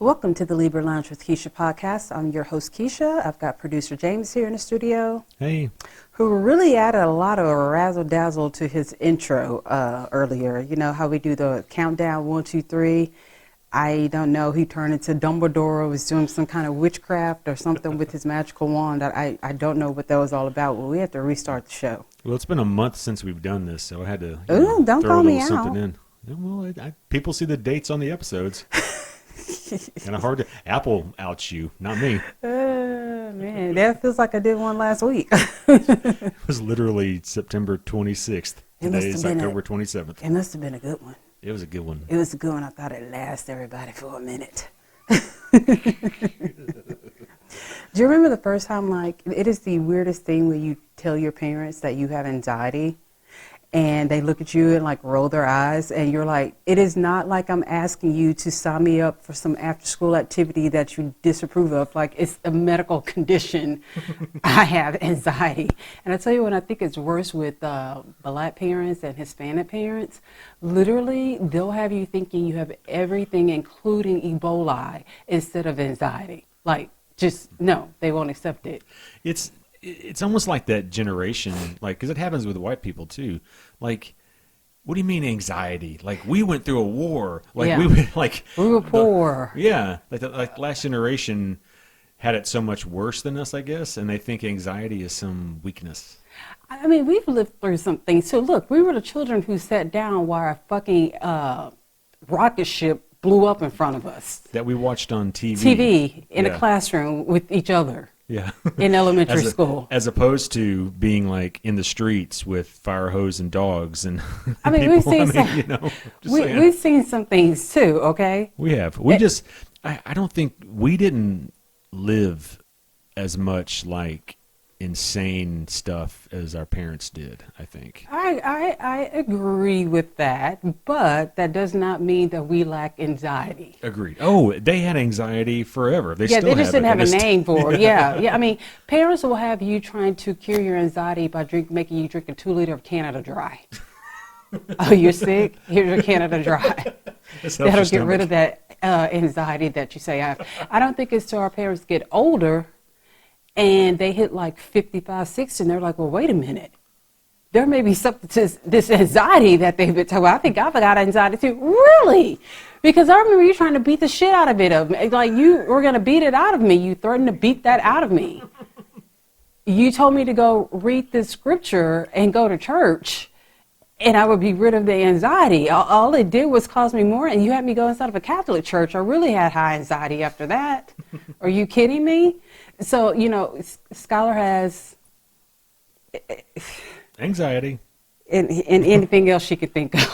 Welcome to the Libra Lounge with Keisha podcast. I'm your host, Keisha. I've got producer James here in the studio. Hey. Who really added a lot of razzle-dazzle to his intro earlier. You know how we do the countdown, 1, 2, 3. I don't know, he turned into Dumbledore, was doing some kind of witchcraft or something with his magical wand. I don't know what that was all about. Well, we have to restart the show. Well, it's been a month since we've done this, so I had to Ooh, don't throw call a me little out. something in. Yeah, well, people see the dates on the episodes. Kind of hard to Apple outs you, not me. Man, that feels like I did one last week. It was literally September 26th. Today is October 27th. It must have been a good one. It was a good one. It was a good one. I thought it'd last everybody for a minute. Do you remember the first time, like, it is the weirdest thing when you tell your parents that you have anxiety and they look at you and like roll their eyes and you're like, it is not like I'm asking you to sign me up for some after school activity that you disapprove of. Like, it's a medical condition. I have anxiety. And I tell you what, I think it's worse with Black parents and Hispanic parents. Literally, they'll have you thinking you have everything, including Ebola, instead of anxiety. Like, just no, they won't accept it. It's almost like that generation, like, because it happens with white people too. Like, what do you mean anxiety? Like, we went through a war. Like, yeah. we were poor. Like last generation had it so much worse than us, I guess, and they think anxiety is some weakness. I mean, we've lived through some things. So look, we were the children who sat down while a fucking rocket ship blew up in front of us. That we watched on TV. TV in a classroom with each other. Yeah. In elementary school. As opposed to being like in the streets with fire hose and dogs and I mean, people, we've seen some things too, okay? We have. I don't think we didn't live as much like insane stuff as our parents did, I think. I agree with that, but that does not mean that we lack anxiety. Agreed. Oh, they had anxiety forever. They just didn't have a name for it. Yeah. I mean, parents will have you trying to cure your anxiety by making you drink a 2-liter of Canada Dry. Oh, you're sick? Here's your Canada Dry. That'll get rid of that anxiety that you say I have. I don't think it's till our parents get older and they hit like 55, 60, and they're like, well, wait a minute. There may be something to this anxiety that they've been told. I think I've got anxiety too. Really? Because I remember you trying to beat the shit out of me. Like, you were going to beat it out of me. You threatened to beat that out of me. You told me to go read this scripture and go to church, and I would be rid of the anxiety. All it did was cause me more, and you had me go inside of a Catholic church. I really had high anxiety after that. Are you kidding me? So, you know, Skylar has anxiety and anything else she could think of.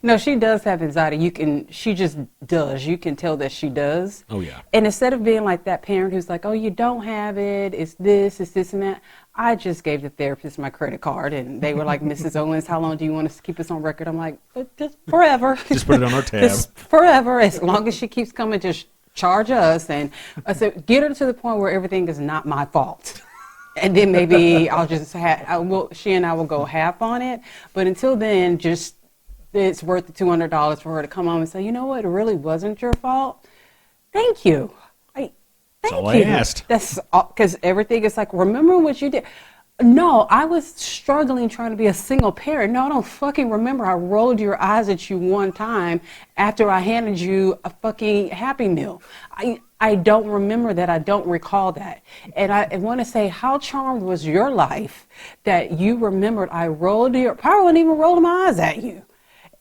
No, she does have anxiety. She just does. You can tell that she does. Oh, yeah. And instead of being like that parent who's like, oh, you don't have it, it's this, and that, I just gave the therapist my credit card, and they were like, Mrs. Owens, how long do you want us to keep this on record? I'm like, just forever. Just put it on our tab. Just forever, as long as she keeps coming, just charge us. And I said, get her to the point where everything is not my fault. And then maybe I'll just she and I will go half on it. But until then, just it's worth the $200 for her to come home and say, you know what, it really wasn't your fault. Thank you. Thank you. I asked. That's because everything is like, remember what you did. No, I was struggling trying to be a single parent. No, I don't fucking remember. I rolled your eyes at you one time after I handed you a fucking Happy Meal. I don't remember that. I don't recall that. And I want to say, how charmed was your life that you remembered I probably wasn't even rolling my eyes at you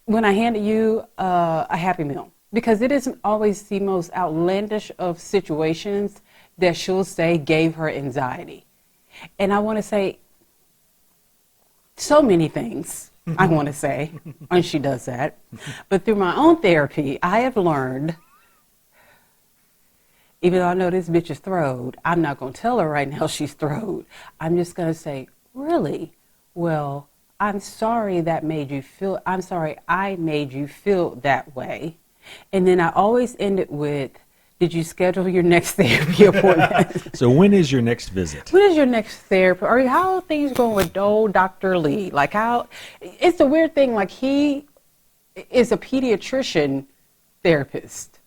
when I handed you a Happy Meal. Because it isn't always the most outlandish of situations that she'll say gave her anxiety. And I want to say so many things, I want to say, and she does that. But through my own therapy, I have learned, even though I know this bitch is throwed, I'm not going to tell her right now she's throwed. I'm just going to say, really? Well, I'm sorry I made you feel that way. And then I always end it with, did you schedule your next therapy appointment? So when is your next visit? When is your next therapy? Or how are things going with old Dr. Lee? Like, how, it's a weird thing. Like, he is a pediatrician therapist.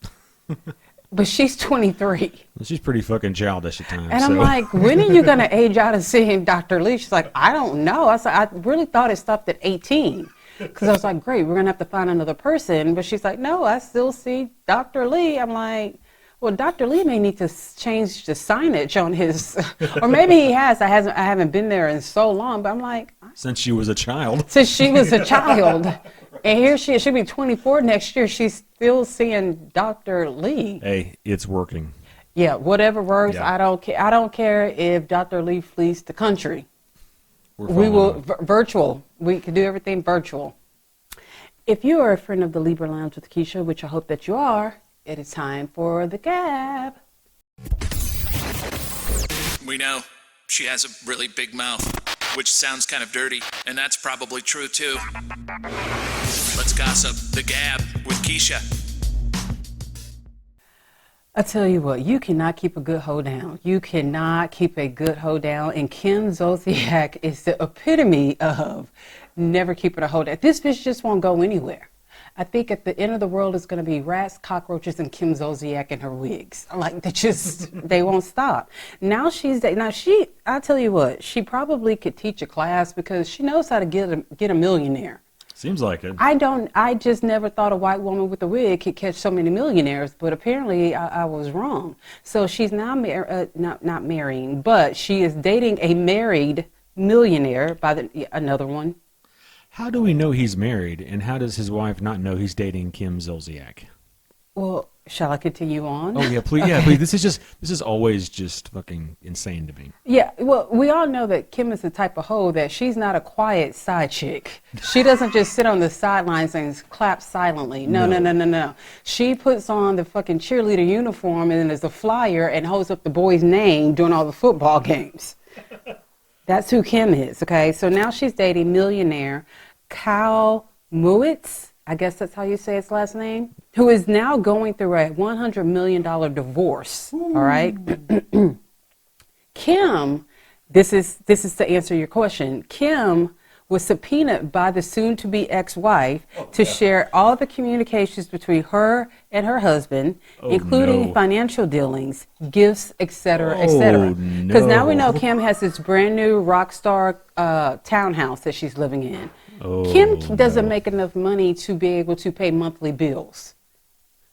But she's 23. Well, she's pretty fucking childish at times. And I'm like, when are you going to age out of seeing Dr. Lee? She's like, I don't know. I said, I really thought it stopped at 18. Because I was like, great, we're going to have to find another person. But she's like, no, I still see Dr. Lee. I'm like, well, Dr. Lee may need to change the signage on his, or maybe he has. I haven't been there in so long, but I'm like. Since she was a child. Since she was a child. And here she is, she'll be 24 next year. She's still seeing Dr. Lee. Hey, it's working. Yeah, whatever works. Yeah. I don't care if Dr. Lee flees the country. We will virtual. We can do everything virtual. If you are a friend of the Libra Lounge with Keisha, which I hope that you are, it is time for the gab. We know she has a really big mouth, which sounds kind of dirty, and that's probably true too. Let's gossip. The gab with Keisha. I tell you what, you cannot keep a good hoe down. You cannot keep a good hoe down. And Kim Zolciak is the epitome of never keeping a hoe down. This bitch just won't go anywhere. I think at the end of the world it's going to be rats, cockroaches, and Kim Zolciak and her wigs. Like, they won't stop. Now I tell you what, she probably could teach a class because she knows how to get a millionaire. Seems like it. I just never thought a white woman with a wig could catch so many millionaires, but apparently I was wrong. So she's now not marrying, but she is dating a married millionaire by another one. How do we know he's married, and how does his wife not know he's dating Kim Zolciak? Well, shall I continue on? Oh yeah, please. Okay. Yeah, please. This is always just fucking insane to me. Yeah, well, we all know that Kim is the type of hoe that she's not a quiet side chick. She doesn't just sit on the sidelines and clap silently. No. She puts on the fucking cheerleader uniform and then there's a flyer and holds up the boy's name during all the football games. That's who Kim is, okay? So now she's dating millionaire Kyle Muitz, I guess that's how you say his last name, who is now going through a $100 million divorce, all right? Kim, this is to answer your question. Kim was subpoenaed by the soon-to-be ex-wife to share all the communications between her and her husband, including financial dealings, gifts, etc., etc. Because now we know Kim has this brand new rock star townhouse that she's living in. Kim doesn't make enough money to be able to pay monthly bills.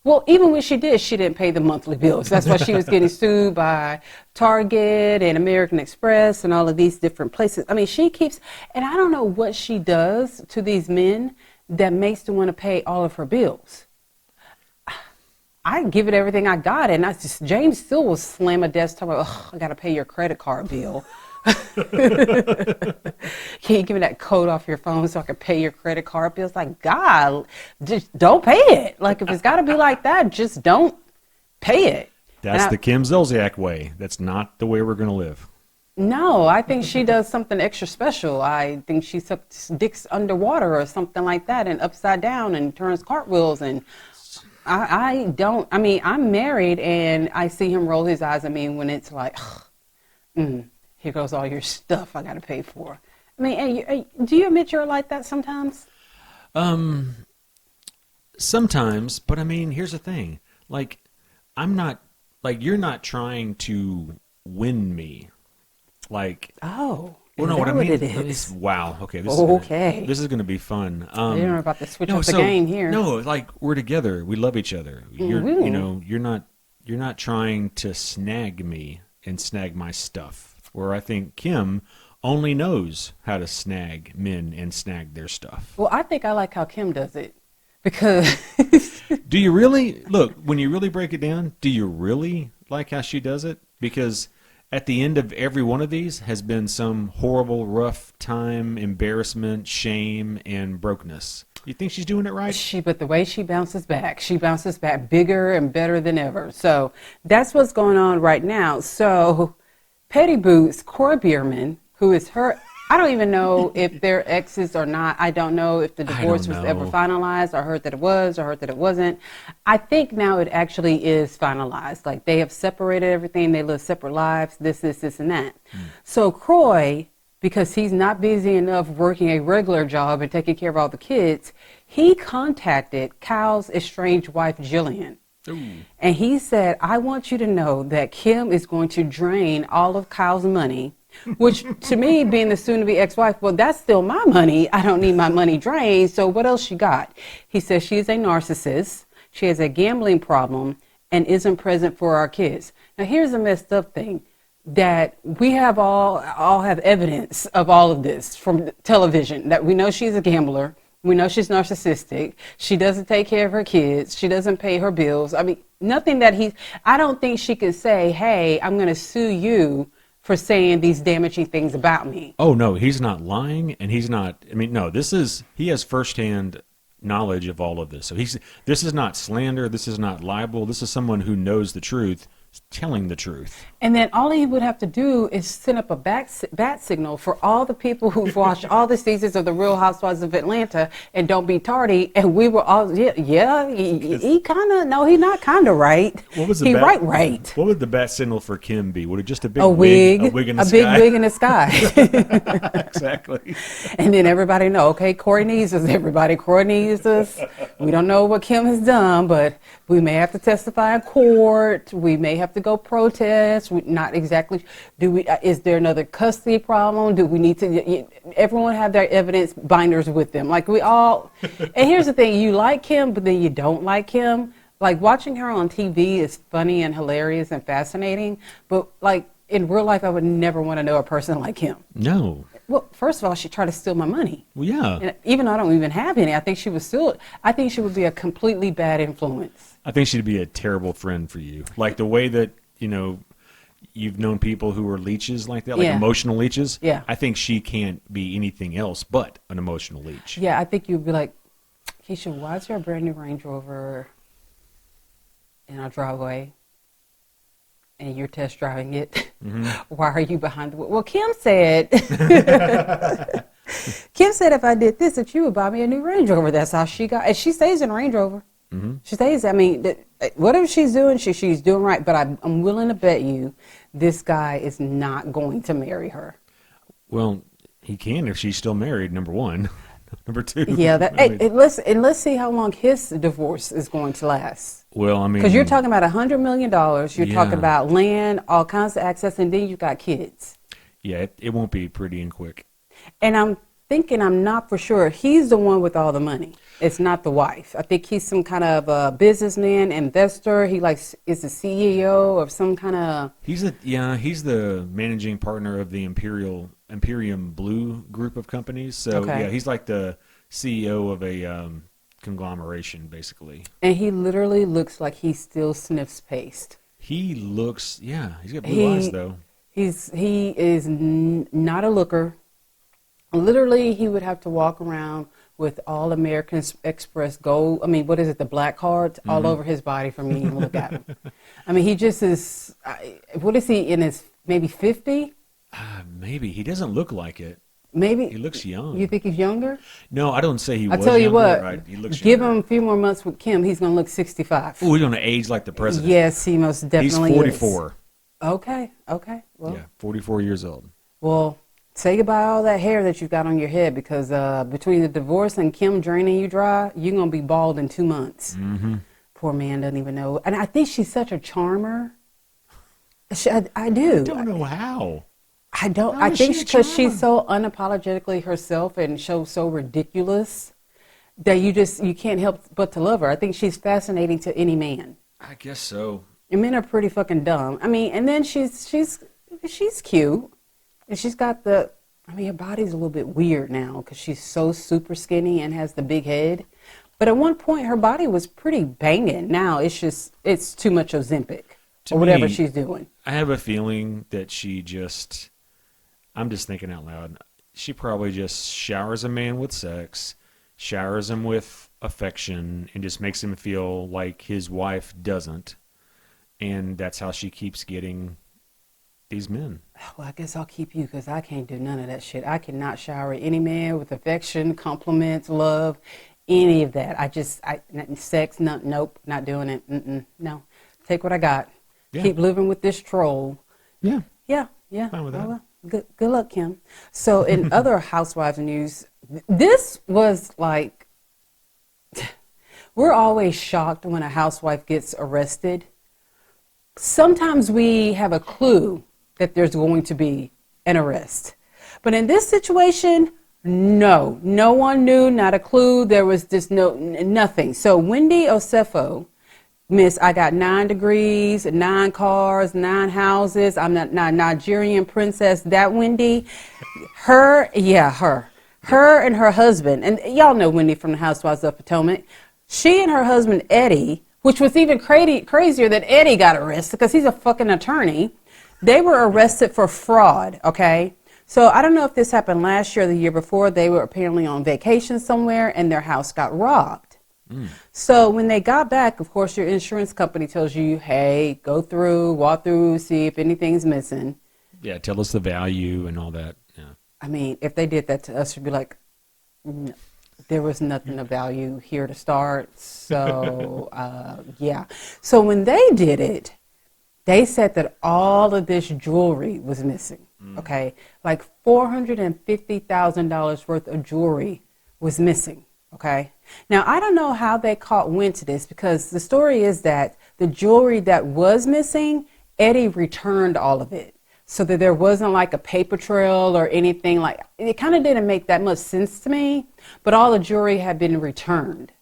Well, even when she did, she didn't pay the monthly bills. That's why she was getting sued by Target and American Express and all of these different places. I mean, she keeps, and I don't know what she does to these men that makes them want to pay all of her bills. I give it everything I got, and James still will slam a desk talking about, I got to pay your credit card bill. Can you give me that code off your phone so I can pay your credit card bill? It's like, God, just don't pay it. Like, if it's got to be like that, just don't pay it. That's the Kim Zolciak way. That's not the way we're going to live. No, I think she does something extra special. I think she sucks dicks underwater or something like that and upside down and turns cartwheels. And I'm married and I see him roll his eyes at me when it's like, here goes all your stuff I got to pay for. I mean, do you admit you're like that sometimes? Sometimes, but I mean, here's the thing. Like, you're not trying to win me. Like, well, no, what I mean it is? Wow. Okay. This is going to be fun. I don't know about to switch up the game here. No, like, we're together. We love each other. You're not trying to snag me and snag my stuff. Where I think Kim only knows how to snag men and snag their stuff. Well, I think I like how Kim does it because. Do you really? Look, when you really break it down, do you really like how she does it? Because at the end of every one of these has been some horrible, rough time, embarrassment, shame, and brokenness. You think she's doing it right? But the way she bounces back bigger and better than ever. So that's what's going on right now. So Petty Boots, Corey Bierman, who is her, I don't even know if they're exes or not. I don't know if the divorce was ever finalized. I heard that it was, I heard that it wasn't. I think now it actually is finalized. Like, they have separated everything. They live separate lives, this, and that. So Croy because he's not busy enough working a regular job and taking care of all the kids, he contacted Kyle's estranged wife, Jillian. Ooh. And he said, I want you to know that Kim is going to drain all of Kyle's money, which to me, being the soon-to-be ex-wife, well, that's still my money. I don't need my money drained. So what else she got? He says she's a narcissist. She has a gambling problem and isn't present for our kids. Now, here's the messed up thing, that we have all have evidence of all of this from television, that we know she's a gambler. We know she's narcissistic. She doesn't take care of her kids. She doesn't pay her bills. I mean, nothing that I don't think she could say, hey, I'm going to sue you for saying these damaging things about me. Oh, no, he's not lying, and he's not, I mean, no, he has firsthand knowledge of all of this. So this is not slander. This is not libel. This is someone who knows the truth, telling the truth. And then all he would have to do is send up a bat signal for all the people who've watched all the seasons of The Real Housewives of Atlanta and don't be tardy. And we were all, he kind of, no, he's not kind of right. What was the he bat, right. What would the bat signal for Kim be? Would it just a big wig in the sky? sky? Big wig in the sky. Exactly. And then everybody know, okay, Corey needs us, everybody. Corey needs us. We don't know what Kim has done, but we may have to testify in court. We may have to go protest. Not exactly. Is there another custody problem? Do we need to? Everyone have their evidence binders with them. Like we all. And here's the thing: you like Kim, but then you don't like Kim. Like watching her on TV is funny and hilarious and fascinating, but like in real life, I would never want to know a person like him. No. Well, first of all, she tried to steal my money. Well, yeah. And even though I don't even have any, I think she would be a completely bad influence. I think she'd be a terrible friend for you. Like the way that, you've known people who are leeches like that, like emotional leeches. Yeah. I think she can't be anything else but an emotional leech. Yeah, I think you'd be like, Keisha, why is there a brand new Range Rover in our driveway and you're test driving it? Mm-hmm. Why are you behind the wheel? Well, Kim said, if I did this, that you would buy me a new Range Rover. That's how she got, and she stays in a Range Rover. Mm-hmm. She stays, whatever she's doing, she's doing right. But I'm willing to bet you this guy is not going to marry her. Well, he can if she's still married, number one. Number two. Yeah, let's see how long his divorce is going to last. Well, I mean, because you're talking about $100 million, you're talking about land, all kinds of access, and then you've got kids. Yeah, it won't be pretty and quick. And I'm not for sure he's the one with all the money. It's not the wife. I think he's some kind of businessman, investor. He is the CEO of some kind of. He's the managing partner of the Imperium Blue group of companies. So yeah, he's like the CEO of a conglomeration, basically. And he literally looks like he still sniffs paste. He looks, he's got blue eyes though. He is not a looker. Literally, he would have to walk around with all American Express gold. I mean, what is it, the black cards all over his body for me to even look at him. I mean, he just is, what is he, in his maybe 50? Maybe. He doesn't look like it. Maybe. He looks young. You think he's younger? No, I don't say he was younger. I'll tell you what, right? He looks give younger. him a few more months with Kim, he's going to look 65. Oh, he's going to age like the president. Yes, he most definitely is. He's 44. Is. Okay. Well, 44 years old. Well, say goodbye to all that hair that you've got on your head, because between the divorce and Kim draining you dry, you're going to be bald in 2 months. Mm-hmm. Poor man doesn't even know. And I think she's such a charmer. I do. I don't know how. I don't. I think because she's so unapologetically herself and so ridiculous that you can't help but to love her. I think she's fascinating to any man. I guess so. And men are pretty fucking dumb. I mean, and then she's cute. And she's got her body's a little bit weird now because she's so super skinny and has the big head. But at one point, her body was pretty banging. Now it's too much Ozempic or whatever she's doing. I have a feeling that I'm just thinking out loud, she probably just showers a man with sex, showers him with affection, and just makes him feel like his wife doesn't. And that's how she keeps getting these men. Well, I guess I'll keep you because I can't do none of that shit. I cannot shower any man with affection, compliments, love, any of that. Sex, nope, not doing it. No, take what I got. Yeah. Keep living with this troll. Yeah. Yeah. Fine with that. Well, Good luck, Kim. So in other housewives news, this was like, we're always shocked when a housewife gets arrested. Sometimes we have a clue that there's going to be an arrest. But in this situation, no one knew, not a clue. There was just nothing. So Wendy Osefo, Miss, I got 9 degrees, 9 cars, 9 houses. I'm not Nigerian princess. That Wendy, her and her husband, and y'all know Wendy from the Housewives of Potomac. She and her husband Eddie, which was even crazier that Eddie got arrested because he's a fucking attorney. They were arrested for fraud. Okay. So I don't know if this happened last year or the year before. They were apparently on vacation somewhere and their house got robbed. So when they got back, of course, your insurance company tells you, hey, go through, walk through, see if anything's missing. Yeah, tell us the value and all that. Yeah. I mean, if they did that to us, we'd be like, no, there was nothing of value here to start. So, yeah. So when they did it, they said that all of this jewelry was missing. Okay, like $450,000 worth of jewelry was missing. Okay. Now, I don't know how they caught wind to this because the story is that the jewelry that was missing, Eddie returned all of it so that there wasn't like a paper trail or anything like it. Kind of didn't make that much sense to me, but all the jewelry had been returned.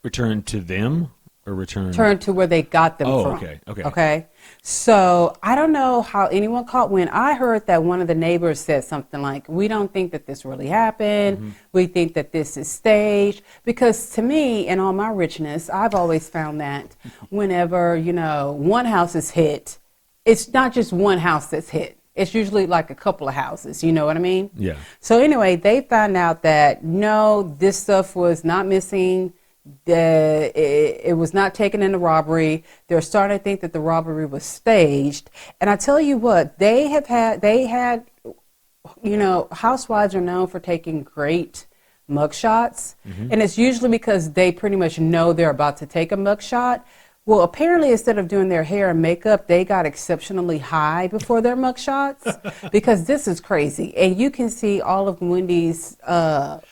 Returned to them or returned? Returned to where they got them from. Okay. So I don't know how anyone caught wind. I heard that one of the neighbors said something like, we don't think that this really happened. Mm-hmm. We think that this is staged. Because to me, in all my richness, I've always found that whenever, one house is hit, it's not just one house that's hit. It's usually like a couple of houses. You know what I mean? Yeah. So anyway, they found out that, no, this stuff was not missing. It was not taken in the robbery. They're starting to think that the robbery was staged. And I tell you what, housewives are known for taking great mugshots. Mm-hmm. And it's usually because they pretty much know they're about to take a mugshot. Well, apparently, instead of doing their hair and makeup, they got exceptionally high before their mugshots because this is crazy. And you can see all of Wendy's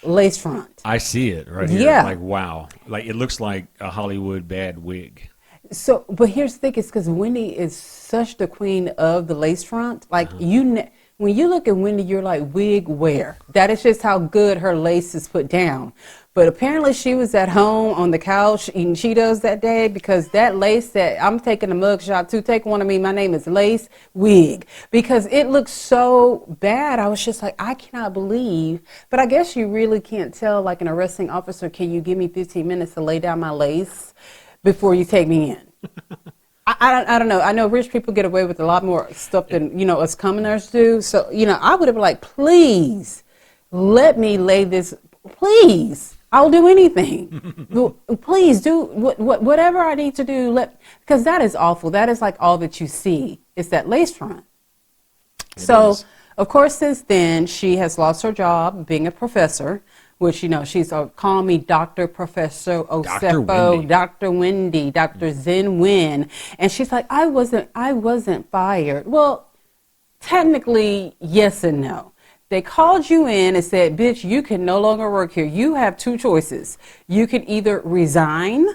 lace front. I see it right here. Yeah. Like, wow. Like, it looks like a Hollywood bad wig. So, but here's the thing, it's because Wendy is such the queen of the lace front. Like, when you look at Wendy, you're like, wig wear. That is just how good her lace is put down. But apparently she was at home on the couch eating Cheetos that day because that lace that I'm taking a mug shot to, take one of me, my name is Lace Wig, because it looks so bad. I was just like, I cannot believe, but I guess you really can't tell like an arresting officer, can you give me 15 minutes to lay down my lace before you take me in? I don't know. I know rich people get away with a lot more stuff than, us commoners do. So, I would have been like, please let me lay this, please. I'll do anything. Please do whatever I need to do. Because that is awful. That is like all that you see. It's that lace front. So, of course, since then, she has lost her job being a professor, which, she's calling me Dr. Professor Osefo, Dr. Wendy, Dr. Zen Win. And she's like, I wasn't fired. Well, technically, yes and no. They called you in and said, bitch, you can no longer work here. You have 2 choices. You can either resign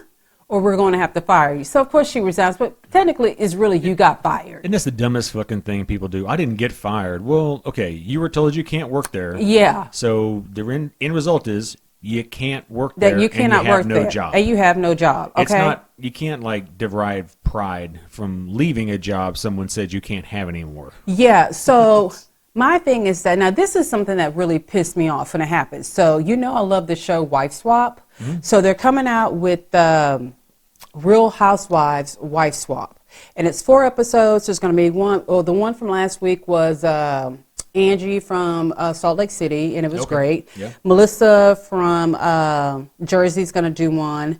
or we're going to have to fire you. So, of course, she resigns, but technically it's really you got fired. And that's the dumbest fucking thing people do. I didn't get fired. Well, okay, you were told you can't work there. Yeah. So the end result is you can't work there. That you cannot work there. And you have no job. Okay. It's not, you can't like derive pride from leaving a job someone said you can't have anymore. Yeah. So my thing is that, now this is something that really pissed me off when it happens. So, I love the show Wife Swap. Mm-hmm. So they're coming out with Real Housewives Wife Swap. And it's 4 episodes. There's going to be one. Well, the one from last week was Angie from Salt Lake City, and it was great. Yeah. Melissa from Jersey is going to do one.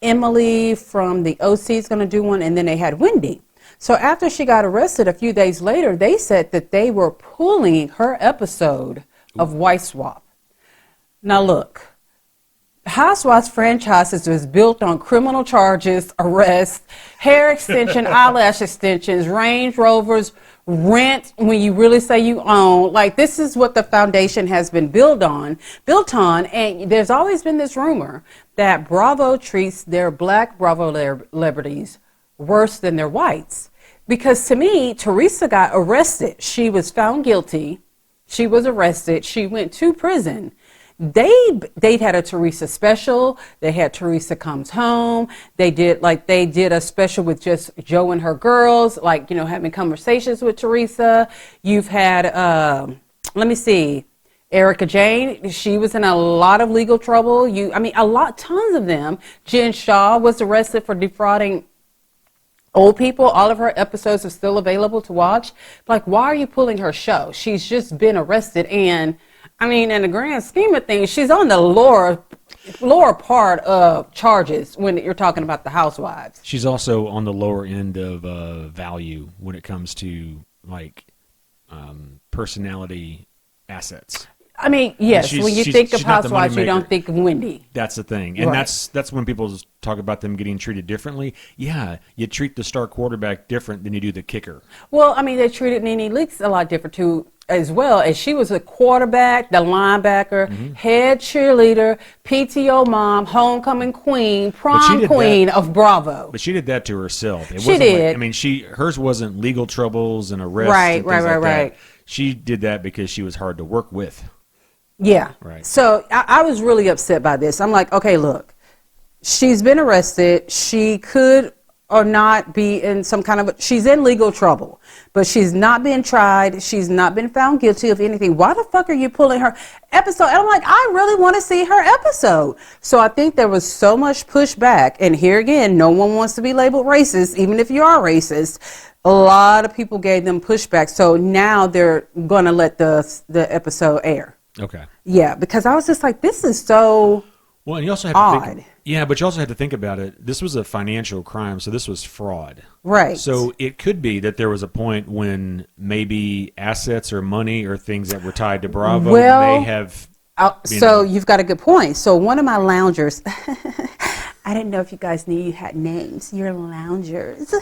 Emily from the OC is going to do one. And then they had Wendy. So after she got arrested a few days later, they said that they were pulling her episode of Wife Swap. Now look, Housewives franchises was built on criminal charges, arrests, hair extension, eyelash extensions, Range Rovers, rent when you really say you own. Like, this is what the foundation has been built on. And there's always been this rumor that Bravo treats their black Bravo celebrities worse than their whites. Because to me, Teresa got arrested. She was found guilty. She was arrested. She went to prison. They had a Teresa special. They had Teresa Comes Home. They did a special with just Joe and her girls, like, having conversations with Teresa. You've had, let me see, Erica Jane. She was in a lot of legal trouble. Tons of them. Jen Shaw was arrested for defrauding old people. All of her episodes are still available to watch. Like, why are you pulling her show? She's just been arrested, and in the grand scheme of things, she's on the lower part of charges when you're talking about the housewives. She's also on the lower end of value when it comes to personality assets. Yes, when you think of housewives, you don't think of Wendy. That's the thing. And Right. that's when people talk about them getting treated differently. Yeah, you treat the star quarterback different than you do the kicker. Well, they treated Nene Leakes a lot different too, as well. As she was a quarterback, the linebacker, head cheerleader, PTO mom, homecoming queen, prom queen of Bravo. But she did that to herself. She did. Hers wasn't legal troubles and arrests Right, and things like right. that. She did that because she was hard to work with. Yeah. Right. So I was really upset by this. I'm like, okay, look, she's been arrested. She could or not be in some kind of, she's in legal trouble, but she's not been tried. She's not been found guilty of anything. Why the fuck are you pulling her episode? And I'm like, I really want to see her episode. So I think there was so much pushback. And here again, no one wants to be labeled racist, even if you are racist. A lot of people gave them pushback. So now they're going to let the episode air. Okay. Yeah, because I was just like, this is so well, and you also have odd. to think, but you also have to think about it. This was a financial crime, so this was fraud. Right. So it could be that there was a point when maybe assets or money or things that were tied to Bravo may have. So you've got a good point. So one of my loungers, I didn't know if you guys knew you had names. You're loungers.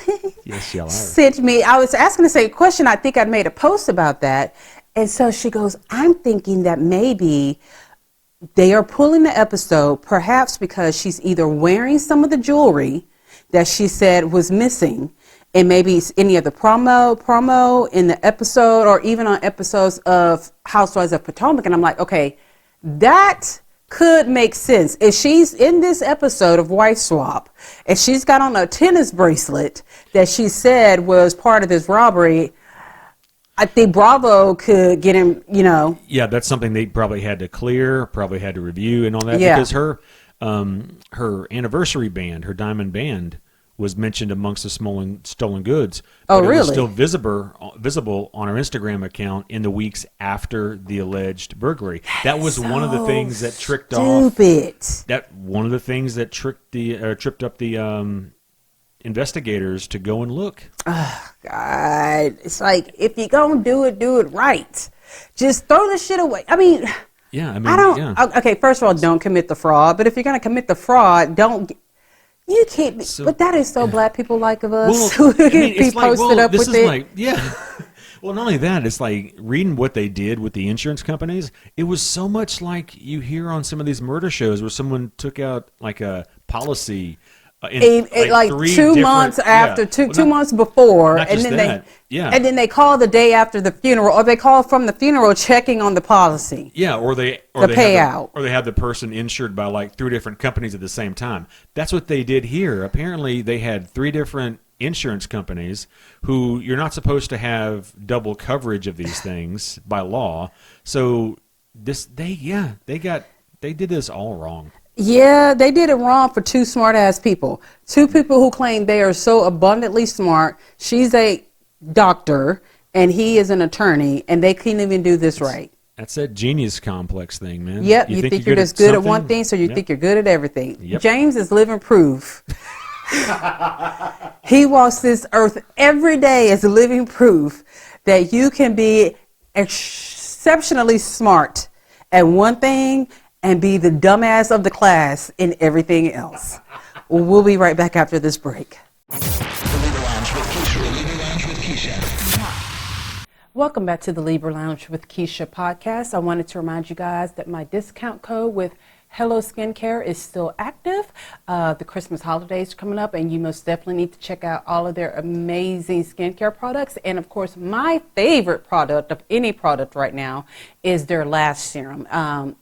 Yes, y'all are. Sent me. I was asking the same question. I think I made a post about that. And so she goes, I'm thinking that maybe they are pulling the episode, perhaps because she's either wearing some of the jewelry that she said was missing, and maybe it's any of the promo in the episode, or even on episodes of Housewives of Potomac. And I'm like, okay, that could make sense. If she's in this episode of Wife Swap and she's got on a tennis bracelet that she said was part of this robbery, I think Bravo could get him, Yeah, that's something they probably had to clear, probably had to review and all that, Yeah. because her anniversary band, her diamond band, was mentioned amongst the stolen goods. Oh, but it was really? still visible on her Instagram account in the weeks after the alleged burglary. That was one of the things that tricked off. That one of the things that tripped up the investigators to go and look. Oh, God. It's like, if you're going to do it right. Just throw the shit away. Okay, first of all, don't commit the fraud. But if you're going to commit the fraud, you can't. But that is so black people like of us. Who be posted up with it. Well, not only that, it's like reading what they did with the insurance companies. It was so much like you hear on some of these murder shows where someone took out like a policy. Like 2 months after, two months before, and then they call the day after the funeral, or they call from the funeral checking on the policy. Yeah, or they payout, or they have the person insured by like 3 different companies at the same time. That's what they did here. Apparently, they had 3 different insurance companies who you're not supposed to have double coverage of these things by law. So they did this all wrong. Yeah, they did it wrong for 2 smart-ass people. 2 people who claim they are so abundantly smart. She's a doctor, and he is an attorney, and they couldn't even do this right. That's that genius complex thing, man. Yep, you think you're just good at one thing, so you think you're good at everything. Yep. James is living proof. He walks this earth every day as living proof that you can be exceptionally smart at one thing and be the dumbass of the class in everything else. We'll be right back after this break. The Libra Lounge with Keisha. The Libra Lounge with Keisha. Welcome back to the Libra Lounge with Keisha podcast. I wanted to remind you guys that my discount code with Hello Skincare is still active. The Christmas holidays are coming up, and you most definitely need to check out all of their amazing skincare products. And of course, my favorite product of any product right now is their lash serum.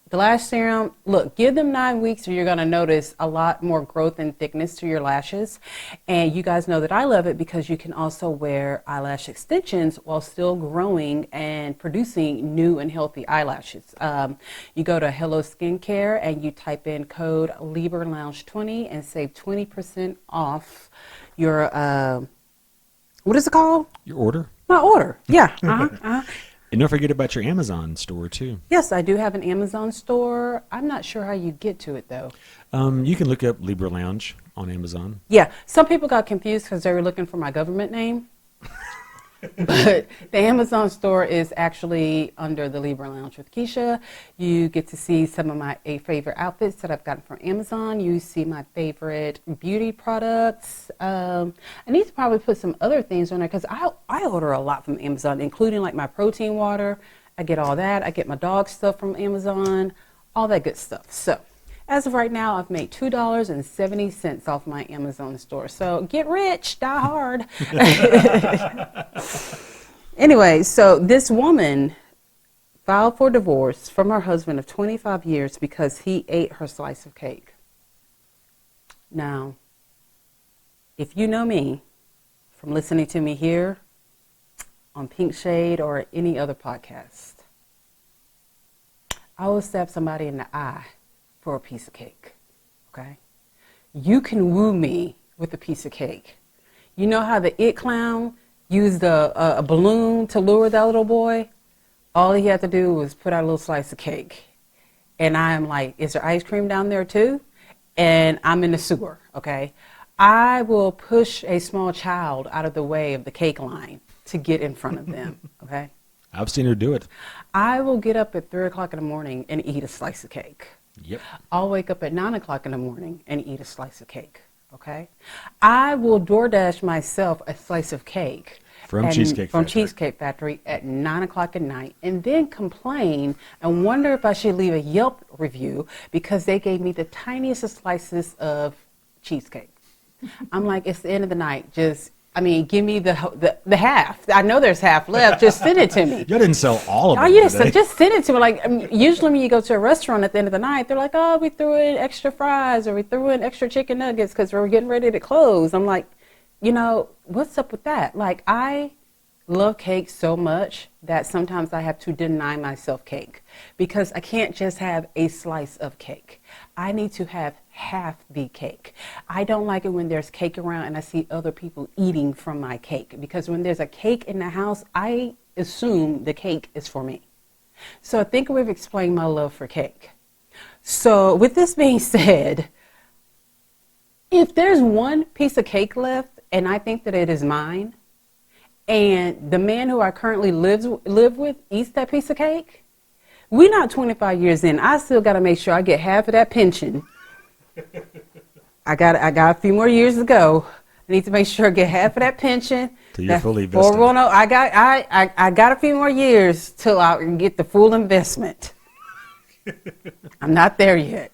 The lash serum, look, give them 9 weeks and you're going to notice a lot more growth and thickness to your lashes. And you guys know that I love it because you can also wear eyelash extensions while still growing and producing new and healthy eyelashes. You go to Hello Skincare and you type in code LibraLounge20 and save 20% off your, what is it called? Your order. My order. Yeah. And don't forget about your Amazon store, too. Yes, I do have an Amazon store. I'm not sure how you get to it, though. You can look up Libra Lounge on Amazon. Yeah, some people got confused because they were looking for my government name. But the Amazon store is actually under the Libra Lounge with Keisha. You get to see some of my favorite outfits that I've gotten from Amazon. You see my favorite beauty products. I need to probably put some other things on there because I order a lot from Amazon, including like my protein water. I get all that. I get my dog stuff from Amazon, all that good stuff. So as of right now, I've made $2.70 off my Amazon store. So get rich, die hard. Anyway, so this woman filed for divorce from her husband of 25 years because he ate her slice of cake. Now, if you know me from listening to me here on Pink Shade or any other podcast, I will stab somebody in the eye for a piece of cake, okay? You can woo me with a piece of cake. You know how the It Clown used a balloon to lure that little boy? All he had to do was put out a little slice of cake. And I am like, is there ice cream down there too? And I'm in the sewer, okay? I will push a small child out of the way of the cake line to get in front of them, okay? I've seen her do it. I will get up at 3 o'clock in the morning and eat a slice of cake. Yep. I'll wake up at 9 o'clock in the morning and eat a slice of cake, okay? I will DoorDash myself a slice of cake. From Cheesecake Factory at 9 o'clock at night and then complain and wonder if I should leave a Yelp review because they gave me the tiniest of slices of cheesecake. I'm like, it's the end of the night. Give me the half. I know there's half left. Just send it to me. You didn't sell all of it. Oh, yes. So just send it to me. Like, usually when you go to a restaurant at the end of the night, they're like, oh, we threw in extra fries or we threw in extra chicken nuggets because we're getting ready to close. I'm like, what's up with that? Like, I love cake so much that sometimes I have to deny myself cake because I can't just have a slice of cake. I need to have half the cake. I don't like it when there's cake around and I see other people eating from my cake because when there's a cake in the house, I assume the cake is for me. So I think we've explained my love for cake. So with this being said, if there's one piece of cake left and I think that it is mine, and the man who I currently live with eats that piece of cake, we're not 25 years in. I still got to make sure I get half of that pension. I got a few more years to go. I need to make sure I get half of that pension. Till you're fully vested. I got a few more years till I can get the full investment. I'm not there yet.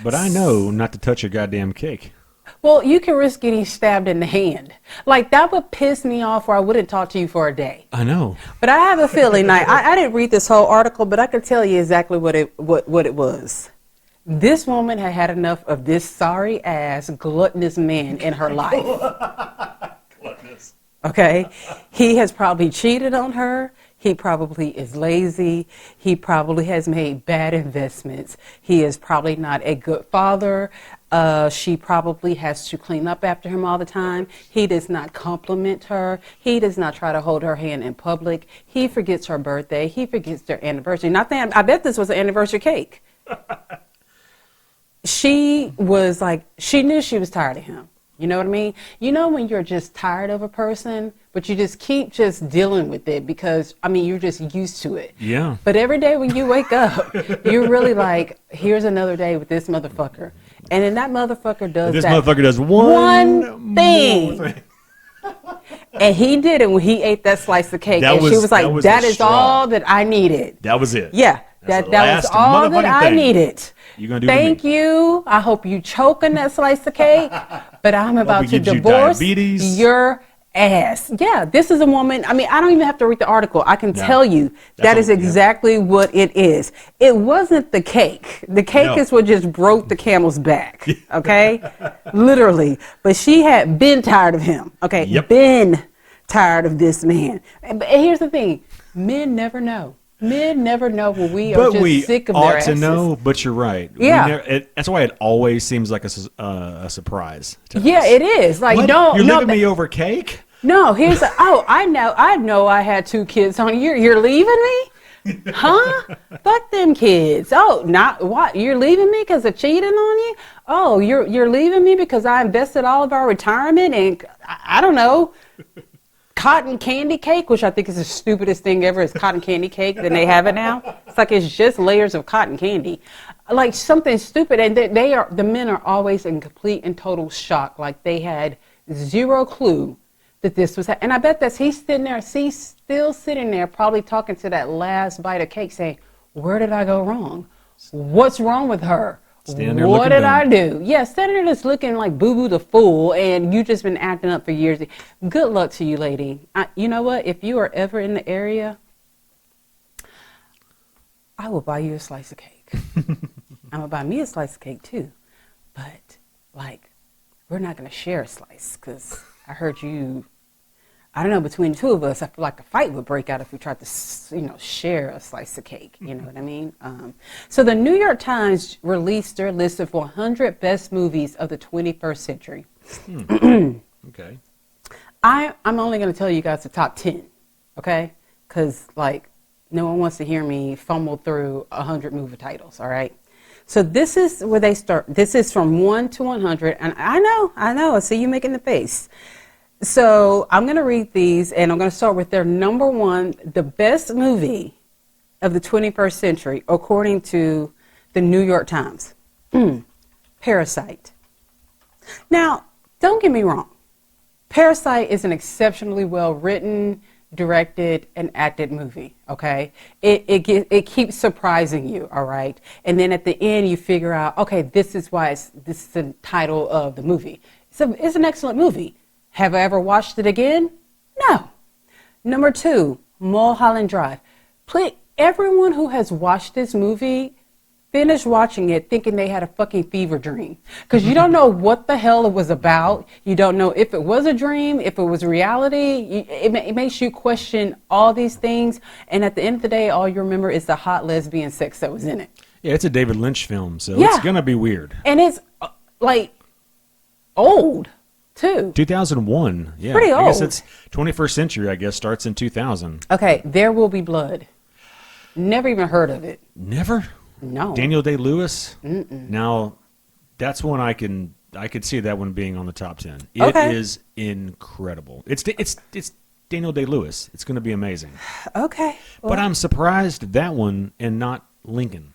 But I know not to touch your goddamn cake. Well, you can risk getting stabbed in the hand. Like, that would piss me off or I wouldn't talk to you for a day. I know. But I have a feeling, I didn't read this whole article, but I could tell you exactly what it was. This woman had had enough of this sorry-ass, gluttonous man in her life. Gluttonous. Okay? He has probably cheated on her. He probably is lazy. He probably has made bad investments. He is probably not a good father. She probably has to clean up after him all the time. He does not compliment her. He does not try to hold her hand in public. He forgets her birthday. He forgets their anniversary. Not that I bet this was an anniversary cake. She was like, she knew she was tired of him. You know what I mean? You know when you're just tired of a person, but you just keep just dealing with it because, you're just used to it. Yeah. But every day when you wake up, you're really like, here's another day with this motherfucker. And then that motherfucker does motherfucker does one thing. And he did it when he ate that slice of cake. That And she was like, was that the is straw. all that I needed. That was it. Yeah, That's that the was last all that motherfucking I thing needed. you're gonna do Thank to me. you. I hope you choke on that slice of cake. But I'm about to gives you divorce diabetes. your ass. Yeah, this is a woman. I mean, I don't even have to read the article. I can tell you that is exactly what it is. It wasn't the cake. The cake is what just broke the camel's back. Okay? Literally. But she had been tired of him. Okay? Been tired of this man. And here's the thing. Men never know. Men never know when we are just sick of their ought asses. to know, but you're right. Yeah. That's why it always seems like a surprise to us. Yeah, it is. Like, What? don't. You're leaving me over cake? No, here's I know I had 2 kids on you. You're leaving me? Huh? Fuck them kids. Oh, not what? You're leaving me because of cheating on you? Oh, you're leaving me because I invested all of our retirement in, I don't know, cotton candy cake, which I think is the stupidest thing ever, is cotton candy cake. Then they have it now. It's like it's just layers of cotton candy. Like something stupid. And the men are always in complete and total shock. Like they had zero clue that this was, and I bet he's still sitting there probably talking to that last bite of cake saying, where did I go wrong? What's wrong with her? What did I do? Yeah, standing there just looking like Boo-Boo the Fool, and you just been acting up for years. Good luck to you, lady. You know what? If you are ever in the area, I will buy you a slice of cake. I'm going to buy me a slice of cake too. But, like, we're not going to share a slice because I heard you. I don't know, between the 2 of us, I feel like a fight would break out if we tried to, share a slice of cake. You know what I mean? So the New York Times released their list of 100 best movies of the 21st century. Okay. I'm only going to tell you guys the top 10, okay? Because, like, no one wants to hear me fumble through 100 movie titles, all right? So this is where they start. This is from 1 to 100. And I know. I see you making the face. So I'm going to read these, and I'm going to start with their number 1, the best movie of the 21st century, according to the New York Times. Parasite. Now, don't get me wrong. Parasite is an exceptionally well-written, directed, and acted movie, okay? It keeps surprising you, all right? And then at the end, you figure out, okay, this is the title of the movie. It's an excellent movie. Have I ever watched it again? No. Number 2, Mulholland Drive. Everyone who has watched this movie, finish watching it thinking they had a fucking fever dream. Because you don't know what the hell it was about. You don't know if it was a dream, if it was reality. It makes you question all these things. And at the end of the day, all you remember is the hot lesbian sex that was in it. Yeah, it's a David Lynch film, so it's going to be weird. And it's, like, old. Too. 2001. Yeah. Pretty old. I guess it's 21st century, I guess, starts in 2000. Okay, There Will Be Blood. Never even heard of it. Never? No. Daniel Day-Lewis? Now, that's one I could see that one being on the top 10. It is incredible. It's Daniel Day-Lewis. It's going to be amazing. Okay. Well, but I'm surprised that one and not Lincoln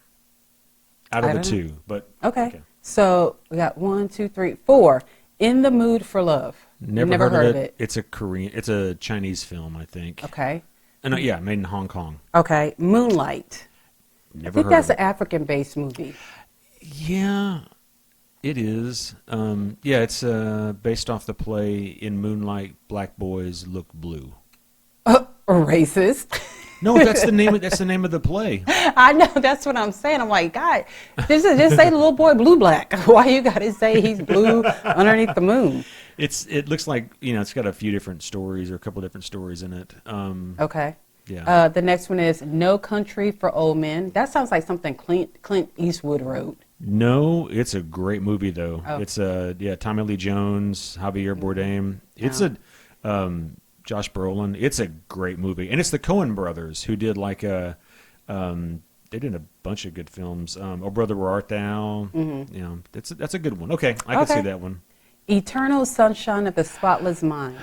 out of the 2. But okay. So we got 1, 2, 3, 4. In the Mood for Love. Never heard of it. It's a Chinese film, I think. Okay. No, yeah, made in Hong Kong. Okay. Moonlight. Never I think heard that's of an African-based movie. Yeah, it is. Yeah, it's based off the play In Moonlight, Black Boys Look Blue. Racist. No, that's the name of the play. I know, that's what I'm saying. I'm like, God, just say the little boy blue black. Why you got to say he's blue underneath the moon? It looks like, it's got a few different stories or a couple different stories in it. Okay. Yeah. The next one is No Country for Old Men. That sounds like something Clint Eastwood wrote. No, it's a great movie though. Oh. It's Tommy Lee Jones, Javier Bardem. It's Josh Brolin. It's a great movie, and it's the Coen brothers who did they did a bunch of good films. Oh Brother, Where Art Thou? Mm-hmm. That's a good one. Okay, I can see that one. Eternal Sunshine of the Spotless Mind.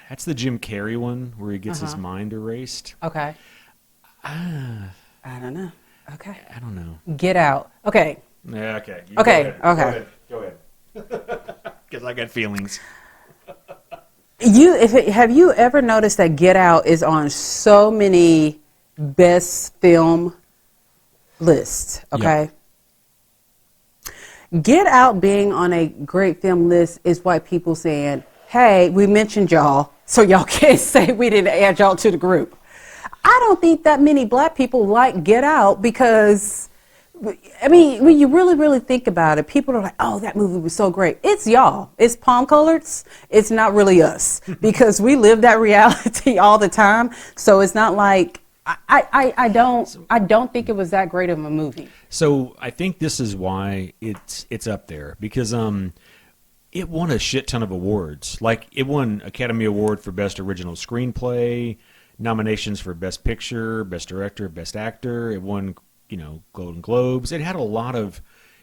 That's the Jim Carrey one where he gets his mind erased. Okay. I don't know. Okay. I don't know. Get Out. Okay. Yeah. Okay. Okay. Go ahead. Because I got feelings. Have you ever noticed that Get Out is on so many best film lists? Okay. Get Out being on a great film list is why people saying, hey, we mentioned y'all, so y'all can't say we didn't add y'all to the group. I don't think that many black people like Get Out because, I mean, when you really, really think about it, people are like, oh, that movie was so great. It's y'all. It's palm colors. It's not really us because we live that reality all the time. So it's not like, I don't think it was that great of a movie. So I think this is why it's up there because it won a shit ton of awards. Like it won Academy Award for Best Original Screenplay, nominations for Best Picture, Best Director, Best Actor. It won, Golden Globes. It had a lot of.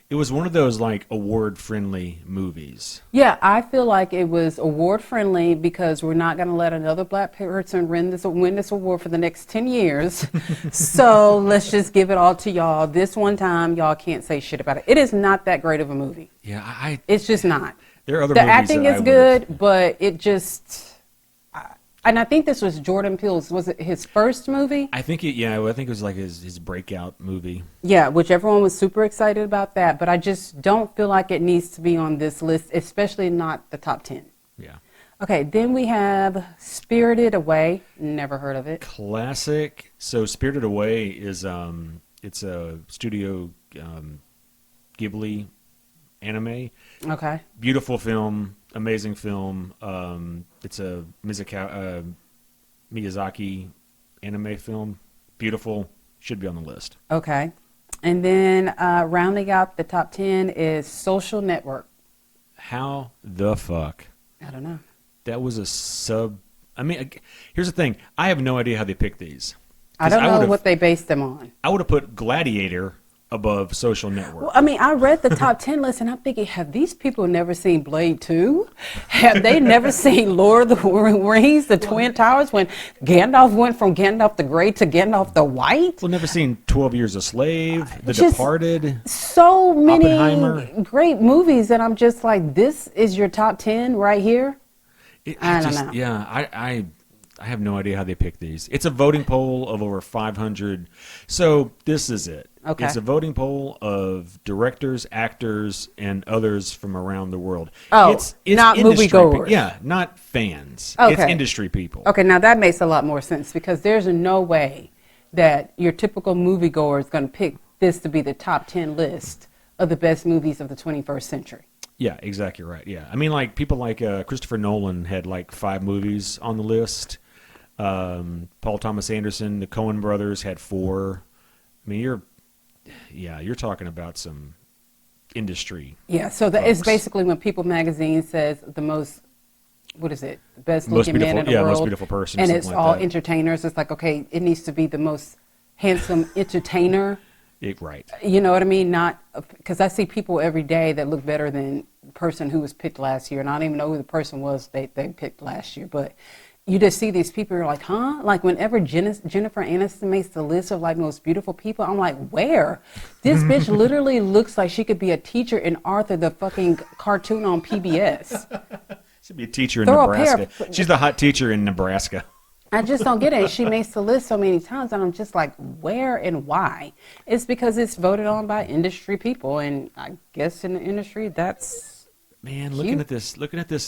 It was one of those like award-friendly movies. Yeah, I feel like it was award-friendly because we're not going to let another black person win this award for the next 10 years. So let's just give it all to y'all. This one time, y'all can't say shit about it. It is not that great of a movie. Yeah, it's just not. There are other the movies acting that is good, but it just. And I think this was Jordan Peele's. Was it his first movie? I think it was like his breakout movie. Yeah, which everyone was super excited about that. But I just don't feel like it needs to be on this list, especially not the top 10. Yeah. Okay, then we have Spirited Away. Never heard of it. Classic. So Spirited Away is it's a Studio Ghibli anime. Okay. Beautiful film, amazing film. It's a Miyazaki anime film. Beautiful. Should be on the list. Okay. And then rounding out the top 10 is Social Network. How the fuck? I don't know. That was a sub. I mean, here's the thing. I have no idea how they picked these. I don't know what they based them on. I would have put Gladiator above Social Network. Well, I mean, I read the top 10 list and I'm thinking, have these people never seen Blade 2? Have they never seen Lord of the Rings, the Twin Towers, when Gandalf went from Gandalf the Grey to Gandalf the White? Well, never seen 12 Years a Slave, The Just Departed. So many Oppenheimer. great movies and I'm just like, this is your top 10 right here? I don't know. Yeah, I have no idea how they pick these. It's a voting poll of over 500. So this is it. Okay. It's a voting poll of directors, actors, and others from around the world. Oh, it's not industry moviegoers. Yeah, not fans. Okay. It's industry people. Okay, now that makes a lot more sense because there's no way that your typical moviegoer is going to pick this to be the top 10 list of the best movies of the 21st century. Yeah, exactly right. Yeah. I mean, like people like Christopher Nolan had like 5 movies on the list. Paul Thomas Anderson, the Coen brothers had 4. I mean, you're talking about some industry. Yeah, so it's basically when People magazine says the most, what is it, the best looking man in the world. Most beautiful person. And it's like all that. entertainers. It's like, okay, it needs to be the most handsome entertainer. Right. You know what I mean? Not because I see people every day that look better than the person who was picked last year. And I don't even know who the person was they picked last year. But you just see these people, you're like, huh? Like whenever Jennifer Aniston makes the list of like most beautiful people, I'm like, where? This bitch literally looks like she could be a teacher in Arthur, the fucking cartoon on PBS. She'd be a teacher in Nebraska. She's the hot teacher in Nebraska. I just don't get it. She makes the list so many times, and I'm just like, where and why? It's because it's voted on by industry people, and I guess in the industry, that's man. Looking at this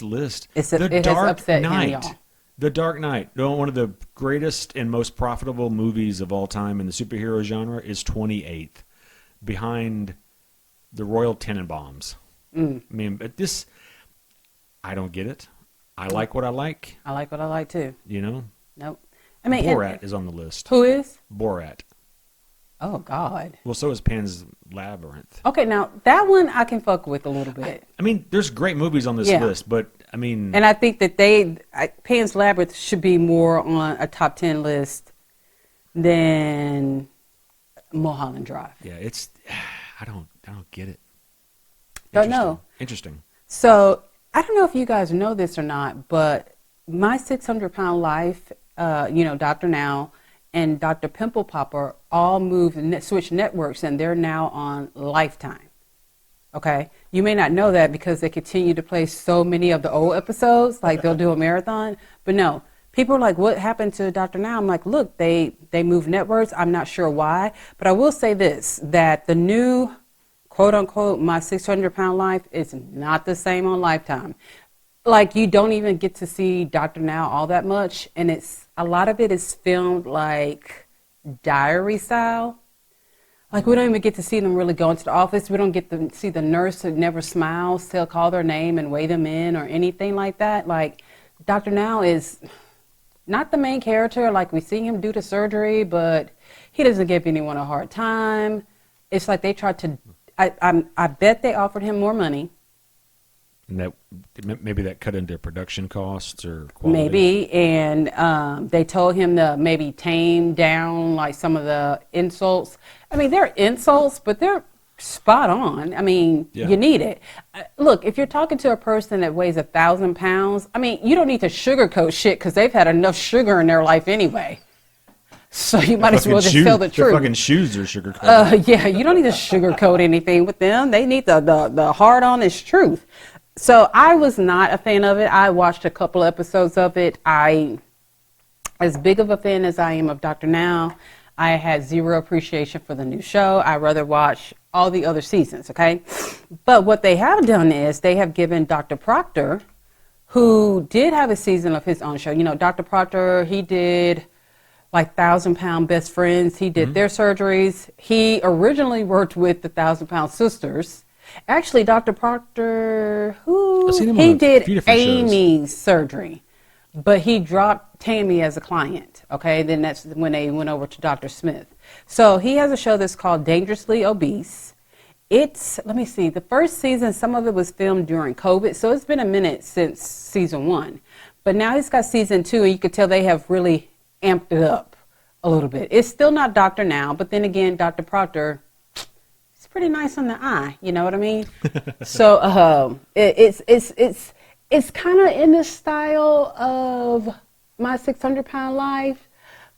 list, it has upset him, y'all. The Dark Knight, one of the greatest and most profitable movies of all time in the superhero genre, is 28th, behind the Royal Tenenbaums. I mean, but this, I don't get it. I like what I like. I like what I like too. You know. Nope. I mean, Borat is on the list. Who is? Borat. Oh, God. Well, so is Pan's Labyrinth. Okay, now, that one I can fuck with a little bit. I mean, there's great movies on this list, but, I mean... And I think that Pan's Labyrinth should be more on a top 10 list than Mulholland Drive. Yeah, it's... I don't get it. Don't know. Interesting. So, I don't know if you guys know this or not, but My 600-Pound Life, Dr. Now and Dr. Pimple Popper all switched networks, and they're now on Lifetime. Okay, you may not know that because they continue to play so many of the old episodes, like they'll do a marathon. But no, people are like, what happened to Dr. Now? I'm like, look, they moved networks. I'm not sure why, but I will say this, that the new quote unquote My 600-Pound Life is not the same on Lifetime. Like, you don't even get to see Dr. Now all that much, and it's a lot of it is filmed like diary style. Like, we don't even get to see them really go into the office. We don't get to see the nurse who never smiles, still call their name and weigh them in or anything like that. Like, Dr. Now is not the main character. Like, we see him do the surgery, but he doesn't give anyone a hard time. It's like they tried to, I bet they offered him more money. And that maybe that cut into production costs or quality. Maybe, and they told him to maybe tame down like some of the insults. I mean, they're insults, but they're spot on. I mean, you need it. Look, if you're talking to a person that weighs 1,000 pounds, I mean, you don't need to sugarcoat shit because they've had enough sugar in their life anyway. So you might as well just tell the truth. Their fucking shoes are sugarcoated. Yeah, you don't need to sugarcoat anything with them. They need the hard honest truth. So I was not a fan of it. I watched a couple episodes of it. As big of a fan as I am of Dr. Now, I had zero appreciation for the new show. I'd rather watch all the other seasons, okay? But what they have done is they have given Dr. Proctor, who did have a season of his own show. You know, Dr. Proctor, he did like 1,000-Pound Best Friends. He did their surgeries. He originally worked with the 1,000-Pound Sisters. Actually, Dr. Proctor, he did Amy's surgery, but he dropped Tammy as a client, okay? Then that's when they went over to Dr. Smith. So he has a show that's called Dangerously Obese. Let me see, the first season, some of it was filmed during COVID, so it's been a minute since season 1. But now he's got season 2, and you could tell they have really amped it up a little bit. It's still not Dr. Now, but then again, Dr. Proctor, pretty nice on the eye, you know what I mean? So it's kind of in the style of My 600-Pound Life,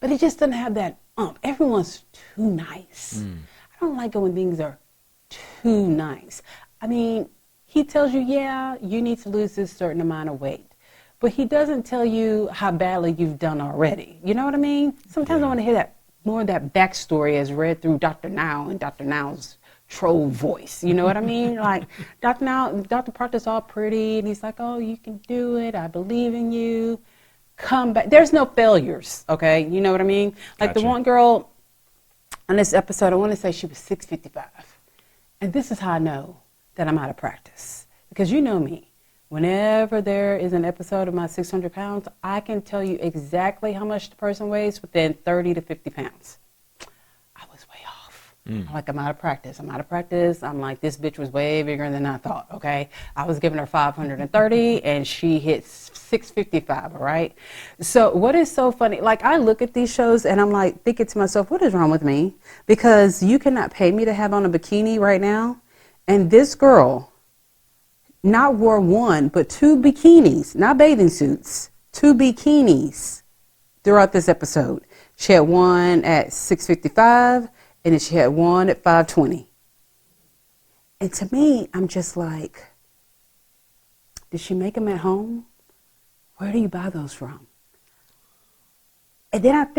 but it just doesn't have that everyone's too nice. I don't like it when things are too nice. I mean, he tells you, yeah, you need to lose this certain amount of weight, but he doesn't tell you how badly you've done already. You know what I mean? Sometimes I want to hear that more of that backstory as read through Dr. Now and Dr. Now's troll voice, you know what I mean? Like, Dr. Proctor's all pretty, and he's like, oh, you can do it, I believe in you, come back. There's no failures, okay? You know what I mean? Like, the one girl on this episode, I want to say she was 655, and this is how I know that I'm out of practice, because you know me. Whenever there is an episode of My 600 Pounds, I can tell you exactly how much the person weighs within 30 to 50 pounds. I'm like, I'm out of practice. I'm like, this bitch was way bigger than I thought, okay? I was giving her 530, and she hit 655, all right? So what is so funny, like, I look at these shows, and I'm like, thinking to myself, what is wrong with me? Because you cannot pay me to have on a bikini right now, and this girl not wore one, but 2 bikinis, not bathing suits, 2 bikinis throughout this episode. She had one at 655, and then she had one at 520. And to me, I'm just like, did she make them at home? Where do you buy those from? And then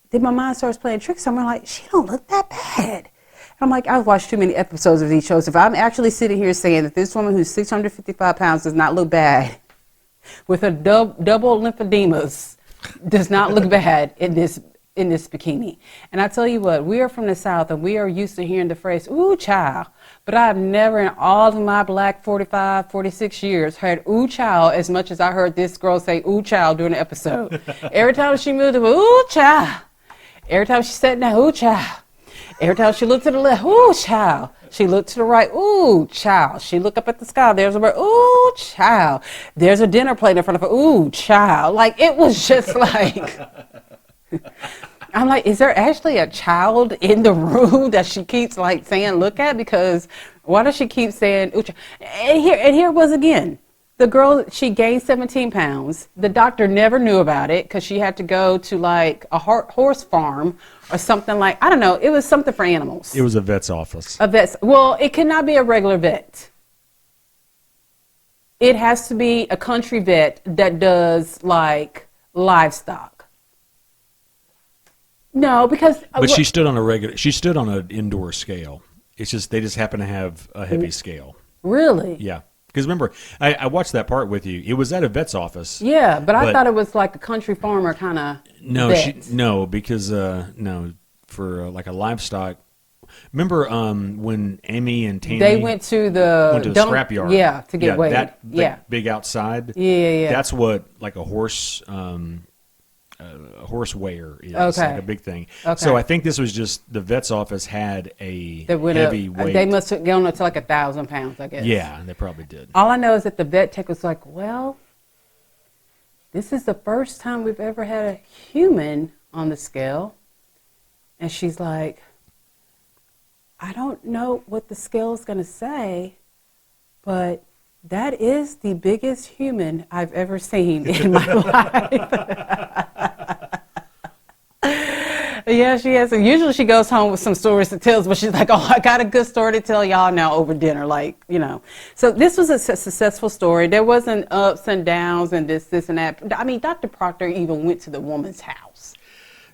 then my mind starts playing tricks. I'm like, she don't look that bad. I'm like, I've watched too many episodes of these shows. If I'm actually sitting here saying that this woman who's 655 pounds does not look bad, with her double lymphodemas, does not look bad in this bikini. And I tell you what, we are from the South, and we are used to hearing the phrase, ooh, child. But I've never in all of my black 45, 46 years heard ooh, child as much as I heard this girl say ooh, child during the episode. Every time she moved, ooh, child. Every time she sat down, ooh, child. Every time she looked to the left, ooh, child. She looked to the right, ooh, child. She looked up at the sky, there's a bird, ooh, child. There's a dinner plate in front of her, ooh, child. Like, it was just like... I'm like, is there actually a child in the room that she keeps like saying look at? Because why does she keep saying ooh, child? And here it was again. The girl, she gained 17 pounds. The doctor never knew about it because she had to go to like a horse farm or something like, I don't know. It was something for animals. It was a vet's office. A vet's, well, it cannot be a regular vet. It has to be a country vet that does like livestock. No, because. But she stood on an indoor scale. It's just, they just happen to have a heavy scale. Really? Yeah. Because remember, I watched that part with you. It was at a vet's office. Yeah, but I thought it was like a country farmer kind of vet. Because for like a livestock. Remember when Amy and Tammy they went to the scrapyard? Yeah, to get weight. That big outside. Yeah. That's what like a horse weigher is. Okay. Like a big thing. Okay. So I think this was just the vet's office had a heavy weight. They must have gone up to like 1,000 pounds, I guess. Yeah, they probably did. All I know is that the vet tech was like, well, this is the first time we've ever had a human on the scale. And she's like, I don't know what the scale is going to say, but that is the biggest human I've ever seen in my life. Yeah, she has. Usually she goes home with some stories to tell, but she's like, oh, I got a good story to tell y'all now over dinner. Like, you know. So this was a successful story. There wasn't ups and downs and this and that. I mean, Dr. Proctor even went to the woman's house.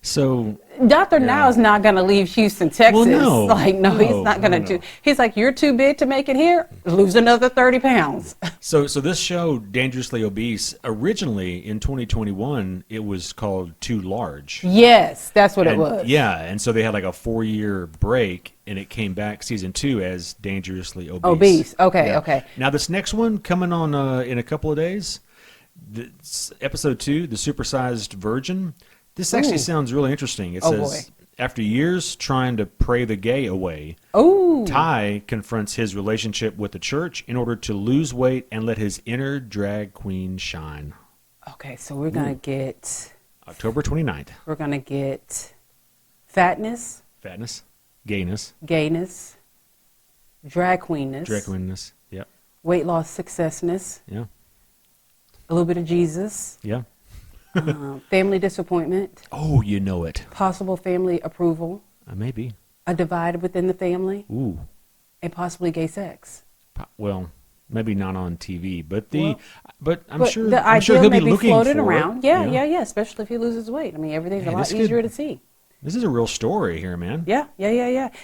So Dr. Now is not going to leave Houston, Texas. Well, no. He's not going to do. He's like, you're too big to make it here. Lose another 30 pounds. So this show, Dangerously Obese, originally in 2021, it was called Too Large. Yes, that's what it was. Yeah, and so they had like a 4-year break, and it came back season 2 as Dangerously Obese. Obese. Okay, Yeah. okay. Now this next one coming on in a couple of days, episode 2, the Supersized Virgin. This actually sounds really interesting. It says, after years trying to pray the gay away, Ty confronts his relationship with the church in order to lose weight and let his inner drag queen shine. Okay, so we're going to get... October 29th. We're going to get fatness. Fatness. Gayness. Gayness. Drag queenness. Drag queenness. Yep. Weight loss successness. Yeah. A little bit of Jesus. Yeah. Family disappointment. Oh, you know it. Possible family approval. Maybe. A divide within the family. Ooh. And possibly gay sex. Well, maybe not on TV, but I'm But sure the I'm sure idea he'll may be be looking floated for around. it. Yeah. Especially if he loses weight. I mean, everything's a lot easier to see. This is a real story here, man. Yeah.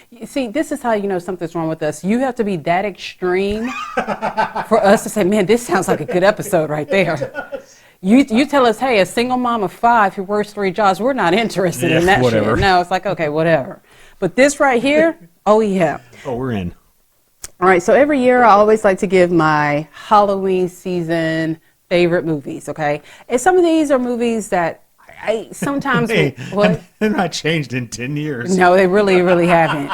You see, this is how you know something's wrong with us. You have to be that extreme for us to say, man, this sounds like a good episode right there. You tell us, hey, a single mom of 5 who works 3 jobs, we're not interested in that whatever. shit. No, it's like, okay, whatever. But this right here, oh yeah. Oh, we're in. All right, so every year I always like to give my Halloween season favorite movies, okay? And some of these are movies that I sometimes... What? They're not changed in 10 years. No, they really haven't.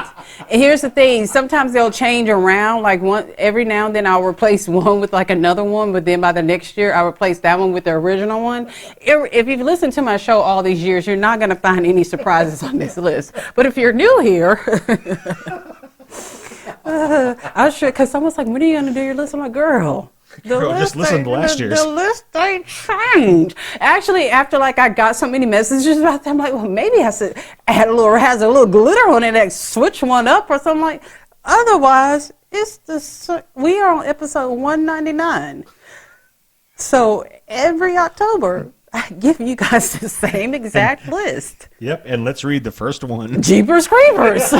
And here's the thing. Sometimes they'll change around. Like every now and then I'll replace one with like another one, but then by the next year I'll replace that one with the original one. If you've listened to my show all these years, you're not going to find any surprises on this list. But if you're new here... I was sure, because someone's like, when are you going to do your list? I'm like, girl... just listen to last year's. The list ain't changed. Actually, after like I got so many messages about that, I'm like, well, maybe I should add has a little glitter on it and switch one up or something like. Otherwise, we are on episode 199. So every October, I give you guys the same exact list. Yep, and let's read the first one. Jeepers Creepers.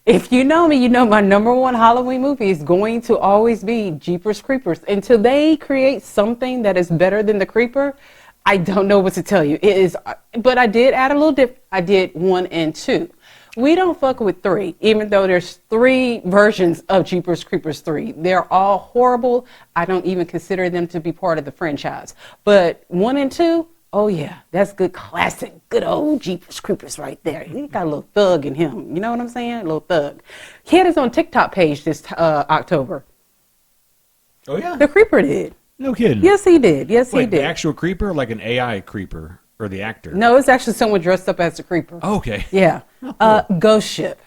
If you know me, you know my number one Halloween movie is going to always be Jeepers Creepers. Until they create something that is better than the Creeper, I don't know what to tell you. It is, but I did add a little dip. I did 1 and 2. We don't fuck with 3, even though there's 3 versions of Jeepers Creepers 3. They're all horrible. I don't even consider them to be part of the franchise. But 1 and 2, oh yeah, that's good classic, good old Jeepers Creepers right there. He got a little thug in him. You know what I'm saying? A little thug. He had his own TikTok page this October. Oh yeah? The Creeper did. No kidding. Yes, he did. Yes, he Wait, did. the actual creeper or like an AI creeper? Or the actor? No, it's actually someone dressed up as a creeper. Oh, okay. Yeah. Ghost Ship.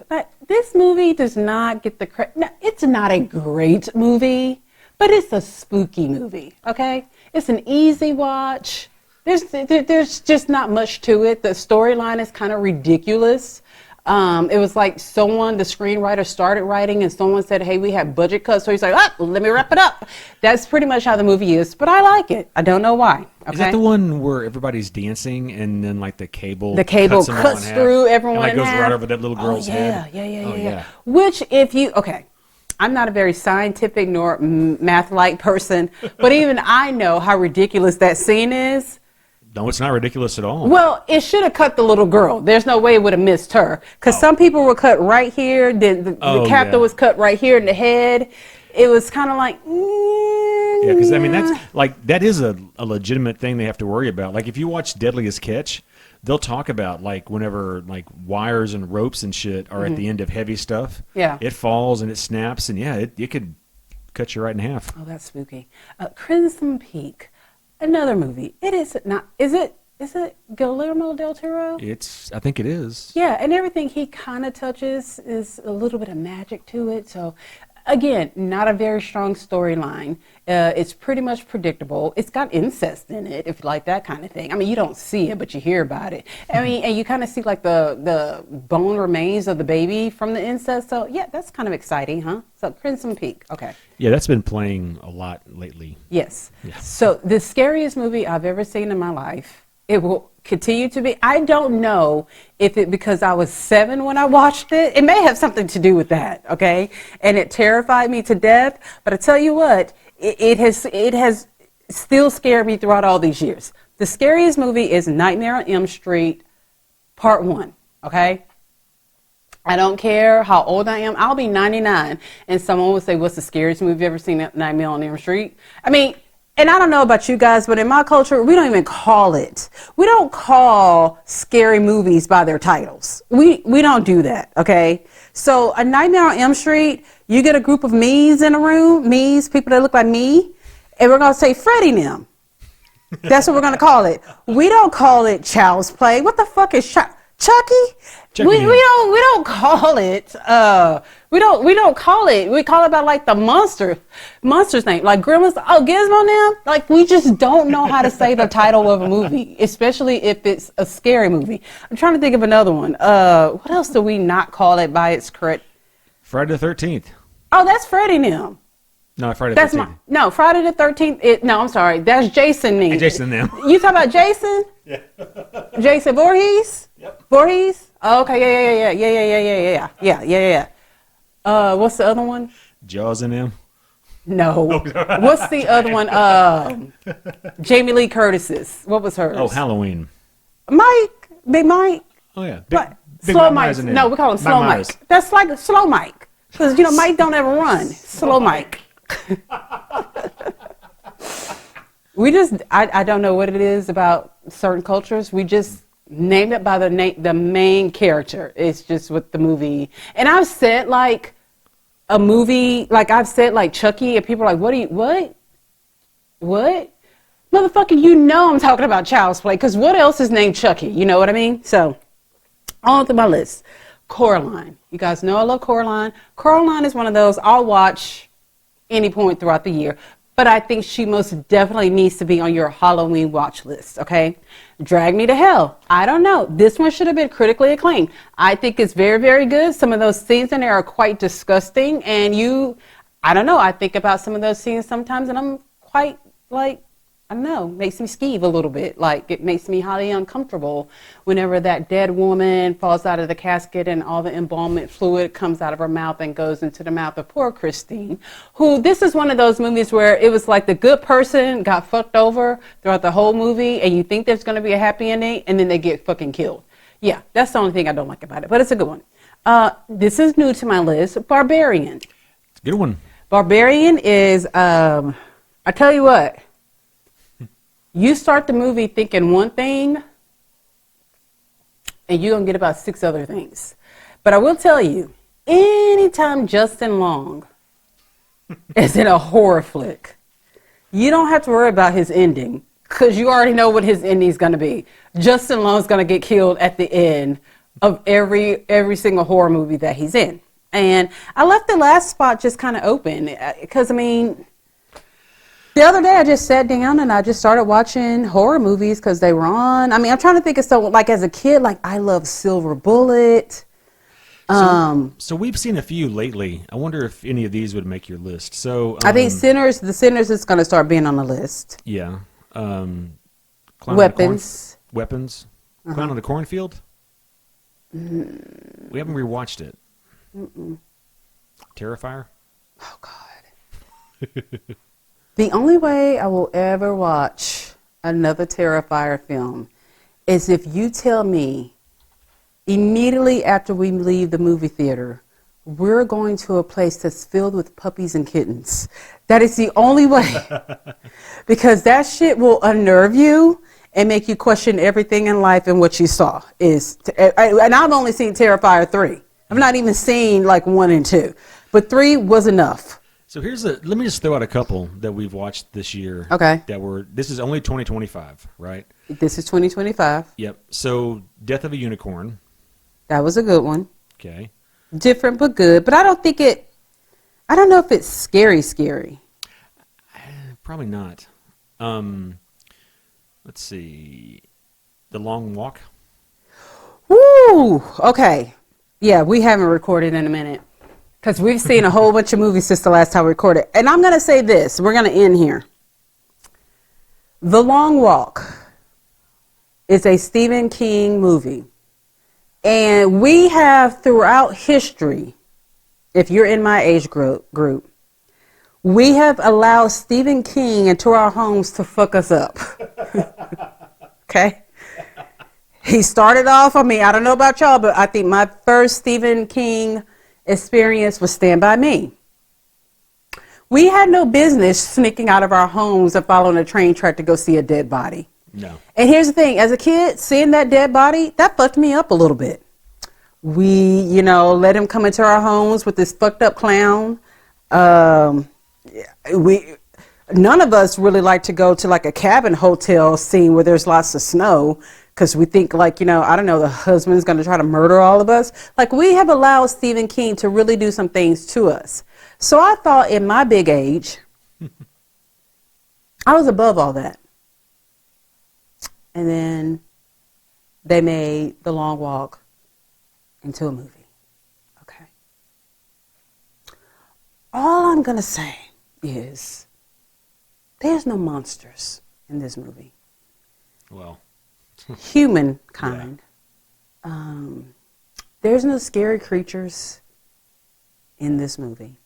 this movie does not get the credit. No, it's not a great movie, but it's a spooky movie, okay? It's an easy watch. There's just not much to it. The storyline is kind of ridiculous. It was like the screenwriter started writing and someone said, hey, we have budget cuts. So he's like, let me wrap it up. That's pretty much how the movie is, but I like it. I don't know why. Okay? Is that the one where everybody's dancing and then like the cable cuts through everyone and like goes in half? right over that little girl's head? Yeah. Which I'm not a very scientific nor math-like person, but even I know how ridiculous that scene is. No, it's not ridiculous at all. Well, it should have cut the little girl. There's no way it would have missed her. Because some people were cut right here. The captain was cut right here in the head. It was kind of like... Yeah, because, I mean, that is a legitimate thing they have to worry about. Like, if you watch Deadliest Catch, they'll talk about, like, whenever, like, wires and ropes and shit are at the end of heavy stuff. Yeah. It falls and it snaps, and, yeah, it could cut you right in half. Oh, that's spooky. Crimson Peak. Another movie. It is not. Is it Guillermo del Toro? I think it is. Yeah, and everything he kind of touches is a little bit of magic to it. So, again, not a very strong storyline. It's pretty much predictable. It's got incest in it, if you like that kind of thing. I mean, you don't see it, but you hear about it. I mean, and you kind of see like the bone remains of the baby from the incest. So, yeah, that's kind of exciting, huh? So, Crimson Peak. Okay. Yeah, that's been playing a lot lately. Yes. Yeah. So, the scariest movie I've ever seen in my life, it will continue to be. I don't know if it because I was 7 when I watched it. It may have something to do with that, okay? And it terrified me to death. But I tell you what, it has still scared me throughout all these years. The scariest movie is Nightmare on Elm Street, Part 1, okay? I don't care how old I am. I'll be 99, and someone will say, what's the scariest movie you've ever seen, Nightmare on Elm Street? I mean, and I don't know about you guys, but in my culture, we don't even call it. We don't call scary movies by their titles. We don't do that, okay? So A Nightmare on Elm Street, you get a group of me's in a room, people that look like me, and we're going to say Freddy and them. That's what we're going to call it. We don't call it Child's Play. What the fuck is Chucky? We don't call it. We don't call it. We call it by like the monster's name, like Gremlins. Oh, Gizmo now. Like we just don't know how to say the title of a movie, especially if it's a scary movie. I'm trying to think of another one. What else do we not call it by its correct? Friday the 13th. Oh, that's Freddy now. No, Friday the 13th. Friday the 13th. No, I'm sorry. That's Jason now. And Jason now. You talking about Jason? Yeah. Jason Voorhees? Yep. Voorhees? Oh, okay, yeah. What's the other one? Jaws and them. No. What's the other one? Jamie Lee Curtis's. What was hers? Oh, Halloween. Big Mike. Oh yeah. Slow Mike. No, we call him Slow Mike. That's like Slow Mike, because Mike don't ever run. Slow Mike. I don't know what it is about certain cultures. We just name it by the main character. It's just what the movie. And I've said like a movie, like I've said like Chucky, and people are like, what? Motherfucker, I'm talking about Child's Play, because what else is named Chucky? You know what I mean? So, on to my list. Coraline. You guys know I love Coraline. Coraline is one of those I'll watch any point throughout the year. But I think she most definitely needs to be on your Halloween watch list, okay? Drag Me to Hell. I don't know. This one should have been critically acclaimed. I think it's very, very good. Some of those scenes in there are quite disgusting. And I don't know. I think about some of those scenes sometimes and I'm quite like, I don't know, makes me skeeve a little bit. Like it makes me highly uncomfortable whenever that dead woman falls out of the casket and all the embalmment fluid comes out of her mouth and goes into the mouth of poor Christine, who this is one of those movies where it was like the good person got fucked over throughout the whole movie and you think there's going to be a happy ending and then they get fucking killed. Yeah, that's the only thing I don't like about it, but it's a good one. This is new to my list, Barbarian. It's a good one. Barbarian is, I tell you what, you start the movie thinking one thing, and you're going to get about 6 other things. But I will tell you, anytime Justin Long is in a horror flick, you don't have to worry about his ending, because you already know what his ending is going to be. Justin Long's going to get killed at the end of every single horror movie that he's in. And I left the last spot just kind of open because, I mean, the other day I just sat down and I just started watching horror movies because they were on. I mean, I'm trying to think of stuff like as a kid, like I love Silver Bullet. So we've seen a few lately. I wonder if any of these would make your list. So I think The Sinners is going to start being on the list. Yeah. Weapons. Weapons. Clown on the Cornfield? We haven't rewatched it. Terrifier? Oh, God. The only way I will ever watch another Terrifier film is if you tell me immediately after we leave the movie theater, we're going to a place that's filled with puppies and kittens. That is the only way. Because that shit will unnerve you and make you question everything in life and what you saw. And I've only seen Terrifier 3. I've not even seen like 1 and 2. But 3 was enough. So let me just throw out a couple that we've watched this year. Okay. This is only 2025, right? This is 2025. Yep. So Death of a Unicorn. That was a good one. Okay. Different but good. But I don't know if it's scary. Probably not. Let's see. The Long Walk. Woo! Okay. Yeah, we haven't recorded in a minute. Because we've seen a whole bunch of movies since the last time we recorded. And I'm going to say this. We're going to end here. The Long Walk is a Stephen King movie. And we have throughout history, if you're in my age group, we have allowed Stephen King into our homes to fuck us up. Okay? He started off, I don't know about y'all, but I think my first Stephen King experience was Stand By Me. We had no business sneaking out of our homes and following a train track to go see a dead body. No. And here's the thing, as a kid, seeing that dead body, that fucked me up a little bit. We, let him come into our homes with this fucked up clown. None of us really like to go to like a cabin hotel scene where there's lots of snow because we think like, the husband's going to try to murder all of us. Like we have allowed Stephen King to really do some things to us. So I thought in my big age, I was above all that. And then they made The Long Walk into a movie. Okay. All I'm going to say is there's no monsters in this movie. Well. Humankind. Yeah. There's no scary creatures in this movie.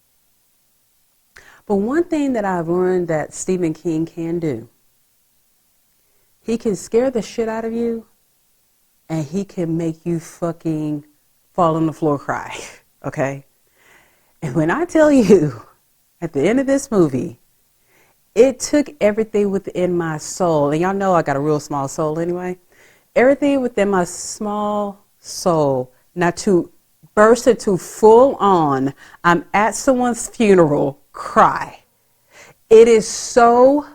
But one thing that I've learned that Stephen King can do, he can scare the shit out of you and he can make you fucking fall on the floor cry, okay? And when I tell you, at the end of this movie, it took everything within my soul, and y'all know I got a real small soul anyway, everything within my small soul not to burst into full on, I'm at someone's funeral, cry. It is so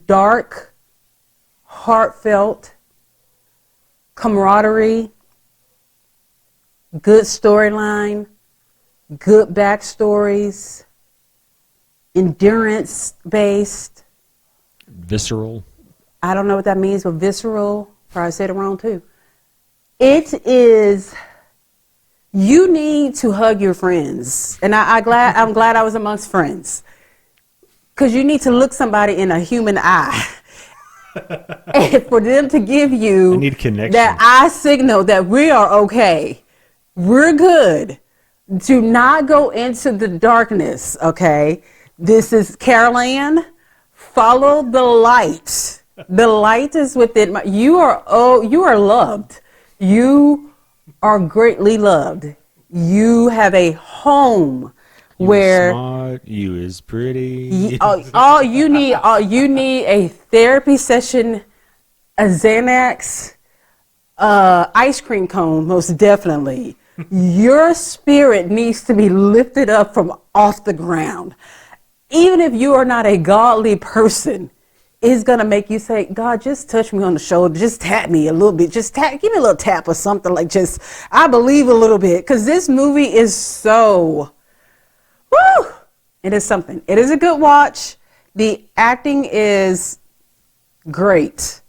dark, heartfelt, camaraderie, good storyline, good backstories, endurance-based. Visceral. I don't know what that means, but visceral. Probably said it wrong too. It is. You need to hug your friends, and I'm glad I was amongst friends, because you need to look somebody in a human eye, and for them to give you I need connection. That eye signal that we are okay, we're good. Do not go into the darkness. Okay, this is Carol Ann. Follow the light. The light is within. You are loved. You are greatly loved. You have a home where smart, you is pretty. You need a therapy session, a Xanax, ice cream cone, most definitely. Your spirit needs to be lifted up from off the ground. Even if you are not a godly person, is going to make you say, God, just touch me on the shoulder. Just tap me a little bit. Just tap, give me a little tap or something, like just, I believe a little bit. Because this movie is so, woo, it is something. It is a good watch. The acting is great.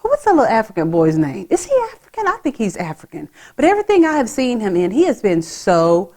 What's that little African boy's name? Is he African? I think he's African. But everything I have seen him in, he has been so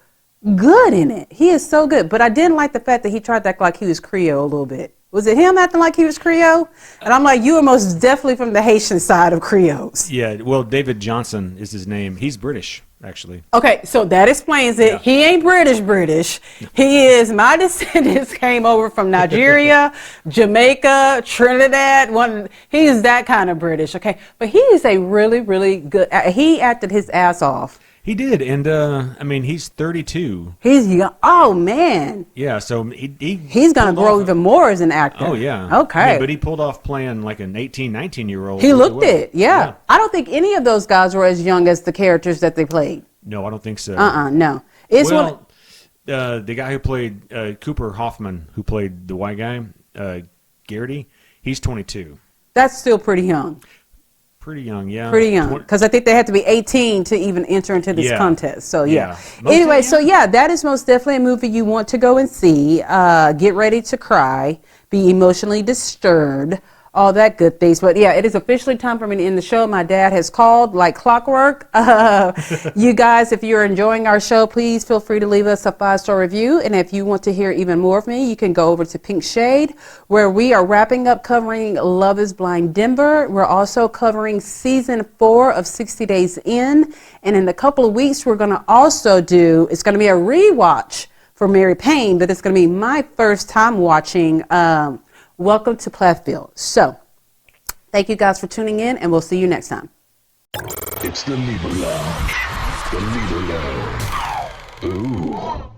good in it. He is so good. But I didn't like the fact that he tried to act like he was Creole a little bit. Was it him acting like he was Creole? And I'm like, you are most definitely from the Haitian side of Creoles. Yeah, well, David Johnson is his name. He's British, actually. Okay, so that explains it. Yeah. He ain't British. He is, my descendants came over from Nigeria, Jamaica, Trinidad. He is that kind of British, okay? But he is a really, really good, he acted his ass off. He did, and I mean, he's 32. He's young. Oh, man. Yeah, so He's going to grow even more as an actor. Oh, yeah. Okay. I mean, but he pulled off playing like an 18, 19-year-old. He really looked well. it, yeah. I don't think any of those guys were as young as the characters that they played. No, I don't think so. No. It's well, the guy who played Cooper Hoffman, who played the white guy, Garrity, he's 22. That's still pretty young. Pretty young, yeah. Pretty young, because I think they had to be 18 to even enter into this contest. So yeah. Anyway, so yeah, that is most definitely a movie you want to go and see. Get ready to cry, be emotionally disturbed, all that good things. But yeah, it is officially time for me to end the show. My dad has called like clockwork. You guys, if you're enjoying our show, please feel free to leave us a 5-star review. And if you want to hear even more of me, you can go over to Pink Shade, where we are wrapping up covering Love is Blind Denver. We're also covering season 4 of 60 Days In. And in a couple of weeks, we're going to also do, it's going to be a rewatch for Mary Payne, but it's going to be my first time watching Welcome to Plathville. So, thank you guys for tuning in, and we'll see you next time. It's the Libra Lounge. The Libra Lounge. Ooh.